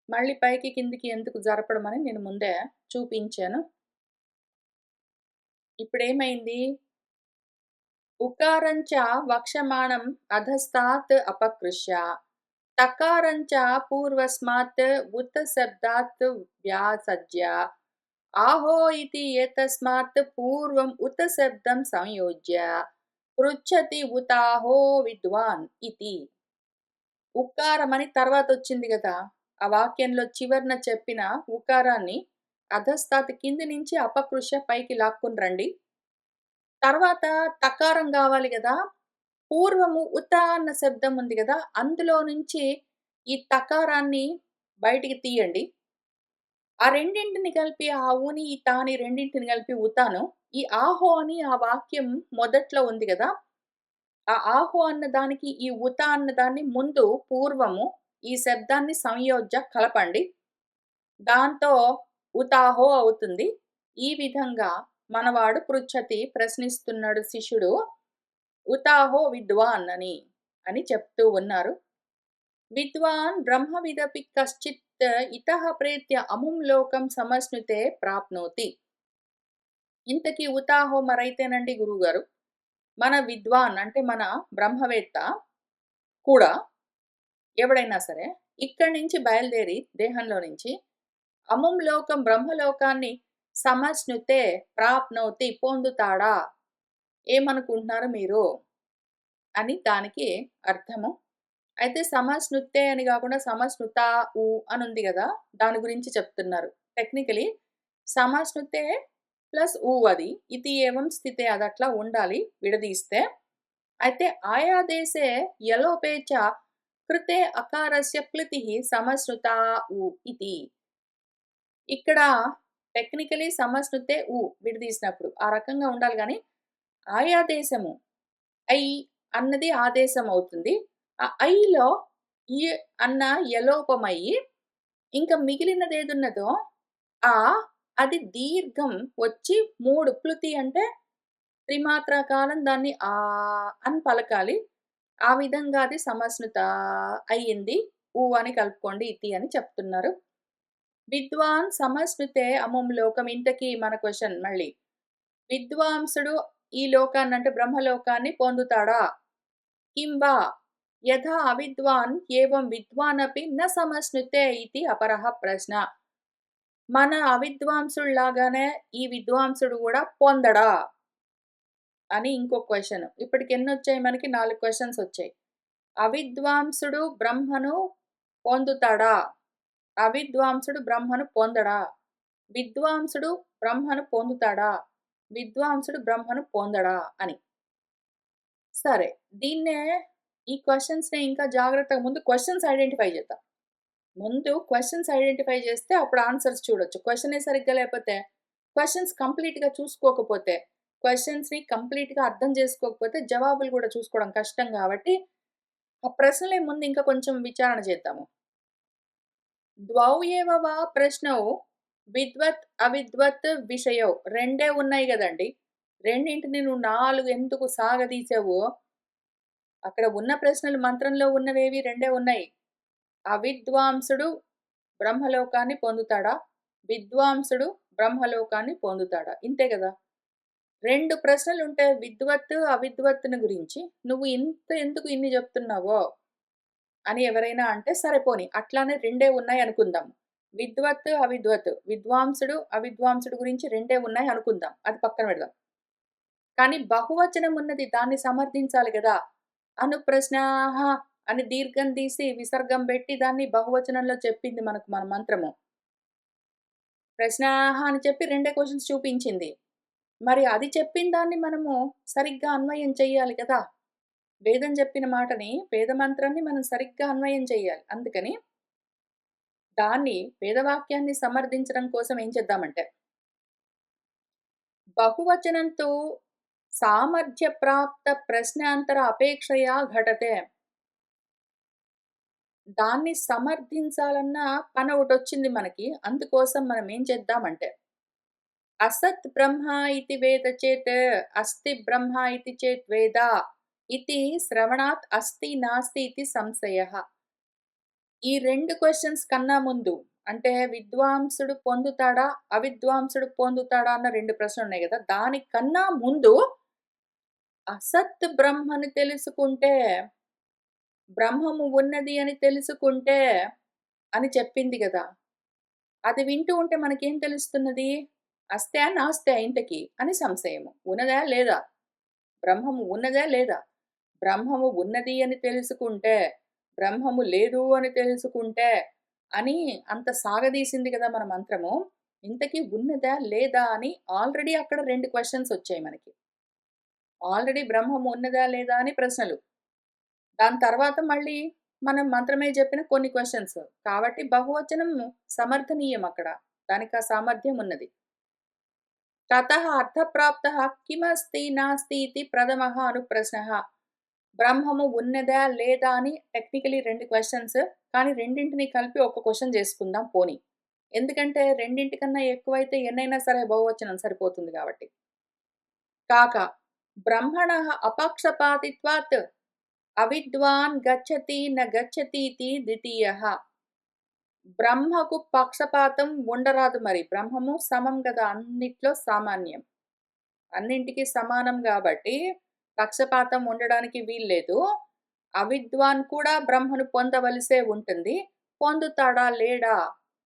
మళ్ళీ పైకి కిందికి ఎందుకు జరపడం అని నేను ముందే చూపించాను. ఇప్పుడేమైంది? ఉకారంచ వక్షమాణం అధస్తాత్ అపకృష్య తకారంచ పూర్వస్మాత్ ఉత శబ్దాత్ వ్యాసజ్య ఆహో ఇతి ఏతస్మాత్ పూర్వం ఉత శబ్దం సంయోజ్య పృచ్చతి ఉతాహో విద్వాన్ ఇతి. ఉకారం అని తర్వాత వచ్చింది కదా! ఆ వాక్యంలో చివర్న చెప్పిన ఉకారాన్ని అధస్తాత్ కింది నుంచి అపకృష్య పైకి లాక్కుని రండి. తర్వాత తకారం గావాలి గదా! పూర్వము ఉత అన్న శబ్దం ఉంది గదా! అందులో నుంచి ఈ తకారాన్ని బయటికి తీయండి. ఆ రెండింటిని కలిపి ఆ ఊని, ఈ తాని రెండింటిని కలిపి ఉతాను. ఈ ఆహో అని ఆ వాక్యం మొదట్లో ఉంది గదా! ఆ ఆహో అన్న దానికి ఈ ఉత అన్న దాన్ని ముందు పూర్వము ఈ శబ్దాన్ని సంయోజ్య కలపండి. దాంతో ఉతాహో అవుతుంది. ఈ విధంగా మనవాడు పృచ్చతి ప్రశ్నిస్తున్నాడు శిష్యుడు. ఉతాహో విద్వాన్ అని చెప్తూ ఉన్నారు. విద్వాన్ బ్రహ్మవిదపి కశ్చిత్ ఇతః ప్రేత్య అముం లోకం సమశ్నుతే ప్రాప్నోతి. ఇంతకీ ఉతాహో మరైతేనండి గురువుగారు. మన విద్వాన్ అంటే మన బ్రహ్మవేత్త కూడా ఎవడైనా సరే ఇక్కడి నుంచి బయలుదేరి దేహంలో నుంచి అముం లోకం బ్రహ్మలోకాన్ని సమశ్నుతే ప్రాప్నోతి పొందుతాడా? ఏమనుకుంటున్నారు మీరు? అని దానికి అర్థము. అయితే సమశ్నుతే అని గాకుండా సమశ్నుతా ఉ అనుంది గదా! దాని గురించి చెప్తున్నారు. టెక్నికలీ సమశ్నుతే ప్లస్ ఊ అది. ఇతి ఏవం స్థితే అదట్లా ఉండాలి విడదీస్తే. అయితే ఆయా దేశే యలోపే చ కృతే అకారస్య ప్లితిః సమశ్నుతా ఉ ఇతి. ఇక్కడ టెక్నికలీ సమశ్నుతే ఉ విడదీసినప్పుడు. ఆ రకంగా ఉండాలి గానీ, ఆయా దేశము ఐ అన్నది ఆదేశం అవుతుంది. ఆ ఐలో ఈ అన్న యలోపమయ్యి, ఇంక మిగిలినదేదున్నదో ఆ అది వచ్చి 3 ప్లుతి అంటే త్రిమాత్రా కాలం దాన్ని అని పలకాలి. ఆ విధంగా అది సమశ్నుత అయ్యింది. ఊ అని కలుపుకోండి ఇతి అని చెప్తున్నారు. విద్వాన్ సమశ్నుతే అముం లోకం ఇంతకీ మన క్వెషన్ మళ్ళీ. విద్వాంసుడు ఈ లోకాన్నంటే బ్రహ్మలోకాన్ని పొందుతాడా? కింవా యథా అవిద్వాన్ ఏవం విద్వానపి న సమశ్నుతే ఇతి అపరః ప్రశ్న. మన అవిద్వాంసుల్లాగానే ఈ విద్వాంసుడు గూడా పొందడా? అని ఇంకో క్వెషన్. ఇప్పటికెన్నొచ్చాయి మనకి 4 క్వెషన్స్ ఒచ్చాయి. అవిద్వాంసుడు బ్రహ్మను పొందుతాడా? అవిద్వాంసుడు బ్రహ్మను పొందడా? విద్వాంసుడు బ్రహ్మను పొందుతాడా? విద్వాంసుడు బ్రహ్మను పొందడా? అని. సరే. దీన్నే ఈ క్వెషన్స్‌ని ఇంకా జాగ్రత్తగా ముందు క్వెషన్స్ ఐడెంటిఫై చేద్దాం. ముందు క్వెషన్స్ ఐడెంటిఫై చేస్తే అప్పుడు ఆన్సర్స్ చూడొచ్చు. క్వెషనే సరిగ్గా లేపోతే, క్వెషన్స్ కంప్లీట్‌గా చూసుకోకపోతే, క్వెషన్స్‌ని కంప్లీట్‌గా అర్థం చేసుకోకపోతే జవాబులు గూడా చూసుకోవడం కష్టం గాబట్టి, ఆ ప్రశ్నలే ముందు ఇంకా కొంచెం విచారణ చేద్దాము. ద్వౌ ఏవ వా ప్రశ్నౌ విద్వత్, అవిద్వత్ విషయౌ రెండే ఉన్నాయి గదండీ! రెండింటిని నువ్వు 4 ఎందుకు సాగదీసావో, అక్కడ ఉన్న ప్రశ్నలు మంత్రంలో ఉన్నవేవి రెండే ఉన్నాయి. అవిద్వాంసుడు బ్రహ్మలోకాన్ని పొందుతాడా? విద్వాంసుడు బ్రహ్మలోకాన్ని పొందుతాడా? ఇంతే గదా! 2 ప్రశ్నలుంటాయి విద్వత్, అవిద్వత్తుని గురించి. నువ్వు ఎందుకు ఇన్ని జెప్తున్నావో అని ఎవరైనా అంటే సరే పోనీ అట్లానే రెండే ఉన్నాయి అనుకుందాం. విద్వత్, అవిద్వత్. విద్వాంసుడు, అవిద్వాంసుడు గురించి రెండే ఉన్నాయి అనుకుందాం. అది పక్కన పెడదాం. కానీ బహువచనం ఉన్నది దాన్ని సమర్థించాలి గదా! అనుప్రశ్నాః అని దీర్ఘం తీసి విసర్గం బెట్టి దాన్ని బహువచనంలో చెప్పింది మనకు మన మంత్రము. ప్రశ్నాః అని చెప్పి రెండే క్వెషన్స్ చూపించింది. మరి అది చెప్పిన దాన్ని మనము సరిగ్గా అన్వయం చెయ్యాలి కదా! వేదం చెప్పిన మాటని, వేద మంత్రాన్ని మనం సరిగ్గా అన్వయం చెయ్యాలి. అందుకని దాన్ని వేదవాక్యాన్ని సమర్థించడం కోసం ఏం చేద్దామంటే, బహువచనంతో సామర్థ్య ప్రాప్త ప్రశ్నాంతర అపేక్షయా ఘటతే. దాన్ని సమర్థించాలన్న పనొకటొచ్చింది మనకి. అందుకోసం మనం ఏం చేద్దామంటే, అసత్ బ్రహ్మ ఇతి వేద చేత్ అస్తి బ్రహ్మ ఇతి చేత్ వేద ఇతి శ్రవణాత్ అస్తి నాస్తి ఇతి సంశయః. ఈ 2 క్వెషన్స్ కన్నా ముందు అంటే విద్వాంసుడు పొందుతాడా? అవిద్వాంసుడు పొందుతాడా? అన్న 2 ప్రశ్నలున్నాయి గదా! దానికన్నా ముందు అసత్ బ్రహ్మని తెలుసుకుంటే, బ్రహ్మము ఉన్నది అని తెలుసుకుంటే అని చెప్పింది గదా! అది వింటూ ఉంటే మనకేం తెలుస్తున్నది? అస్తా? నాస్తా ఇంతకి అని సంశయము. ఉన్నదా? లేదా? బ్రహ్మము ఉన్నదా? లేదా? బ్రహ్మము ఉన్నది అని తెలుసుకుంటే, బ్రహ్మము లేదు అని తెలుసుకుంటే, అని అంత సాగదీసింది గదా మన మంత్రము. ఇంతకీ ఉన్నదా? లేదా? అని ఆల్రెడీ అక్కడ 2 క్వెషన్స్ ఒచ్చాయి మనకి. ఆల్రెడీ బ్రహ్మము ఉన్నదా? లేదా? అని ప్రశ్నలు. దాని తర్వాత మళ్ళీ మనం మంత్రమే జెప్పిన కొన్ని క్వెషన్స్. కాబట్టి బహువచనం సమర్థనీయం అక్కడ. దానికా సామర్థ్యం ఉన్నది. తతః అర్థప్రాప్తః కిమస్తి నాస్తి ఇతి ప్రథమః అనుప్రశ్నః. బ్రహ్మము ఉన్నదా? లేదా? అని టెక్నికల్లీ 2 క్వెషన్స్. కానీ రెండింటిని కలిపి ఒక క్వెషన్ చేసుకుందాం పోనీ. ఎందుకంటే రెండింటికన్నా ఎక్కువైతే ఎన్నైనా సరే బహువచనం సరిపోతుంది గాబట్టి. కాక బ్రహ్మణః అపక్షపాతిత్వాత్ అవిద్వాన్ గచ్చతి న గచ్చతీతి ద్వితీయః. బ్రహ్మకు పక్షపాతం ఉండరాదు మరి. బ్రహ్మము సమం గదా! అన్నిట్లో సామాన్యం. అన్నింటికి సమానం గాబట్టి పక్షపాతం ఉండడానికి వీల్లేదు. అవిద్వాన్ కూడా బ్రహ్మను పొందవలసే ఉంటుంది. పొందుతాడా? లేడా?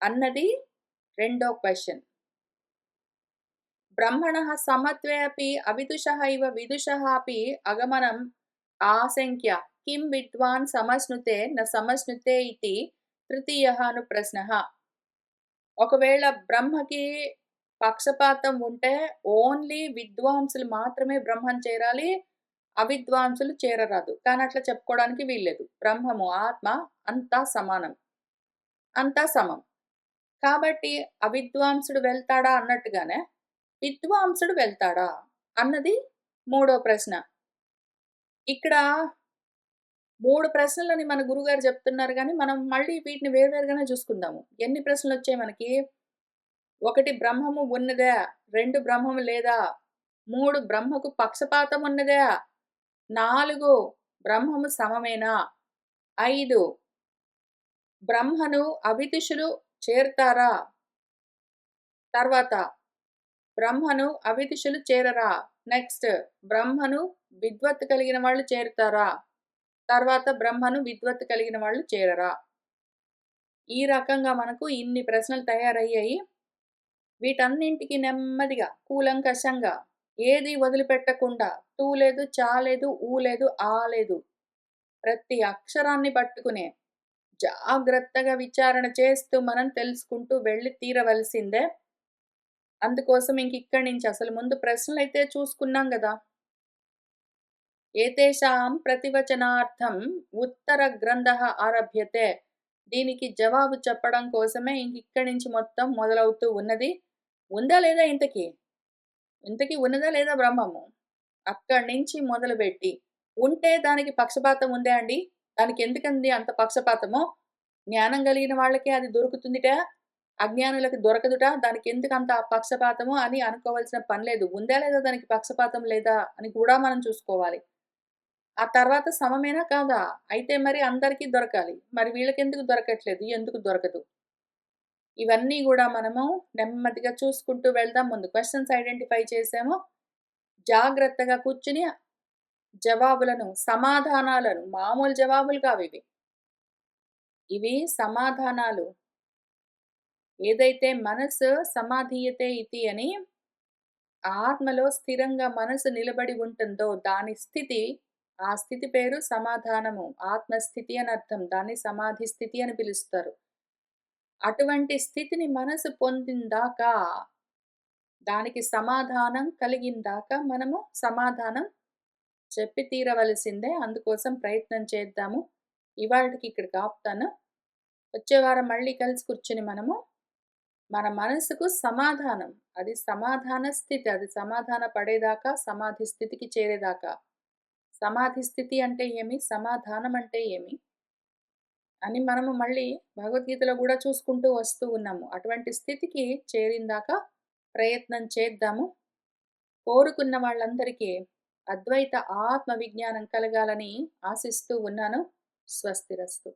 అన్నది రెండో క్వెషన్. బ్రహ్మణః సమత్వే అపి అవిదుషః ఇవ విదుషः అపి అగమనం ఆశంక్య కిం విద్వాన్ సమశ్నుతే న సమశ్నుతే ఇతి తృతీయః అను ప్రశ్నః. ఒకవేళ బ్రహ్మకి పక్షపాతం ఉంటే ఓన్లీ విద్వాంసులు మాత్రమే బ్రహ్మం చేరాలి. అవిద్వాంసులు చేరరాదు. కానీ అట్లా చెప్పుకోవడానికి వీల్లేదు. బ్రహ్మము, ఆత్మ అంతా సమానం. అంతా సమం. కాబట్టి అవిద్వాంసుడు వెళ్తాడా అన్నట్టుగానే, విద్వాంసుడు వెళ్తాడా అన్నది మూడో ప్రశ్న. ఇక్కడ 3 ప్రశ్నలని మన గురువుగారు చెప్తున్నారు గానీ, మనం మళ్ళీ వీటిని వేరువేరుగానే చూసుకుందాము. ఎన్ని ప్రశ్నలొచ్చాయి మనకి? 1 బ్రహ్మము ఉన్నదా? 2 బ్రహ్మము లేదా? 3 బ్రహ్మకు పక్షపాతం ఉన్నదా? 4 బ్రహ్మము సమమేనా? 5 బ్రహ్మను అవిదుషులు చేరతారా? తర్వాత బ్రహ్మను అవిదుషులు చేరరా? నెక్స్ట్ బ్రహ్మను విద్వత్తు కలిగిన వాళ్ళు చేరుతారా? తర్వాత బ్రహ్మను విద్వత్తు కలిగిన వాళ్ళు చేరరా? ఈ రకంగా మనకు ఇన్ని ప్రశ్నలు తయారయ్యాయి. వీటన్నింటికి నెమ్మదిగా, కూలంకషంగా ఏది వదిలిపెట్టకుండా తూ లేదు, చా లేదు, ఊ లేదు, ఆ లేదు. ప్రతి అక్షరాన్ని పట్టుకునే జాగ్రత్తగా విచారణ చేస్తూ మనం తెలుసుకుంటూ వెళ్లి తీరవలసిందే. అందుకోసం ఇక్కడి నుంచి అసలు ముందు ప్రశ్నలైతే చూసుకున్నాం గదా! ఏతేషాం ప్రతివచనార్థం ఉత్తర గ్రంథః ఆరభ్యతే. దీనికి జవాబు చెప్పడం కోసమే ఇక్కడి నుంచి మొత్తం మొదలవుతూ ఉన్నది. ఉందా లేదా ఇంతకి? ఇంతకి ఉన్నదా లేదా బ్రహ్మము? అక్కడి నుంచి మొదలుపెట్టి, ఉంటే దానికి పక్షపాతం ఉందా అండి? దానికి ఎందుకండి అంత పక్షపాతము? జ్ఞానం కలిగిన వాళ్ళకే అది దొరుకుతుందిట. అజ్ఞానులకు దొరకదుట. దానికెందుకంత పక్షపాతము అని అనుకోవాల్సిన పని లేదు. ఉందా లేదా దానికి పక్షపాతం లేదా అని కూడా మనం చూసుకోవాలి. ఆ తర్వాత సమమేనా కాదా? అయితే మరి అందరికీ దొరకాలి. మరి వీళ్ళకెందుకు దొరకట్లేదు? ఎందుకు దొరకదు? ఇవన్నీ గూడా మనము నెమ్మదిగా చూసుకుంటూ వెళ్దాం. ముందు క్వెషన్స్ ఐడెంటిఫై చేసాము. జాగ్రత్తగా కూర్చుని జవాబులను, సమాధానాలను మామూలు జవాబులు కావివి. ఇవి సమాధానాలు. ఏదైతే మనసు సమాధీయతే ఇతి అని ఆత్మలో స్థిరంగా మనసు నిలబడి ఉంటుందో దాని స్థితి, ఆ స్థితి పేరు సమాధానము. ఆత్మస్థితి అని అర్థం. దాన్ని సమాధి స్థితి అని పిలుస్తారు. అటువంటి స్థితిని మనసు పొందిందాకా, దానికి సమాధానం కలిగిందాకా మనము సమాధానం చెప్పి తీరవలసిందే. అందుకోసం ప్రయత్నం చేద్దాము. ఇవాల్టికి ఇక్కడికి ఆపుతాను. వచ్చే వారం మళ్ళీ కలిసి కూర్చొని మనము మన మనసుకు సమాధానం, అది సమాధాన స్థితి, అది సమాధాన పడేదాకా, సమాధి స్థితికి చేరేదాకా. సమాధి స్థితి అంటే ఏమి? సమాధానం అంటే ఏమి? అని మనము మళ్ళీ భగవద్గీతలో గూడా చూసుకుంటూ వస్తూ ఉన్నాము. అటువంటి స్థితికి చేరిందాకా ప్రయత్నం చేద్దాము. కోరుకున్న వాళ్ళందరికీ అద్వైత ఆత్మ విజ్ఞానం కలగాలని ఆశిస్తూ ఉన్నాను. స్వస్తిరస్తు.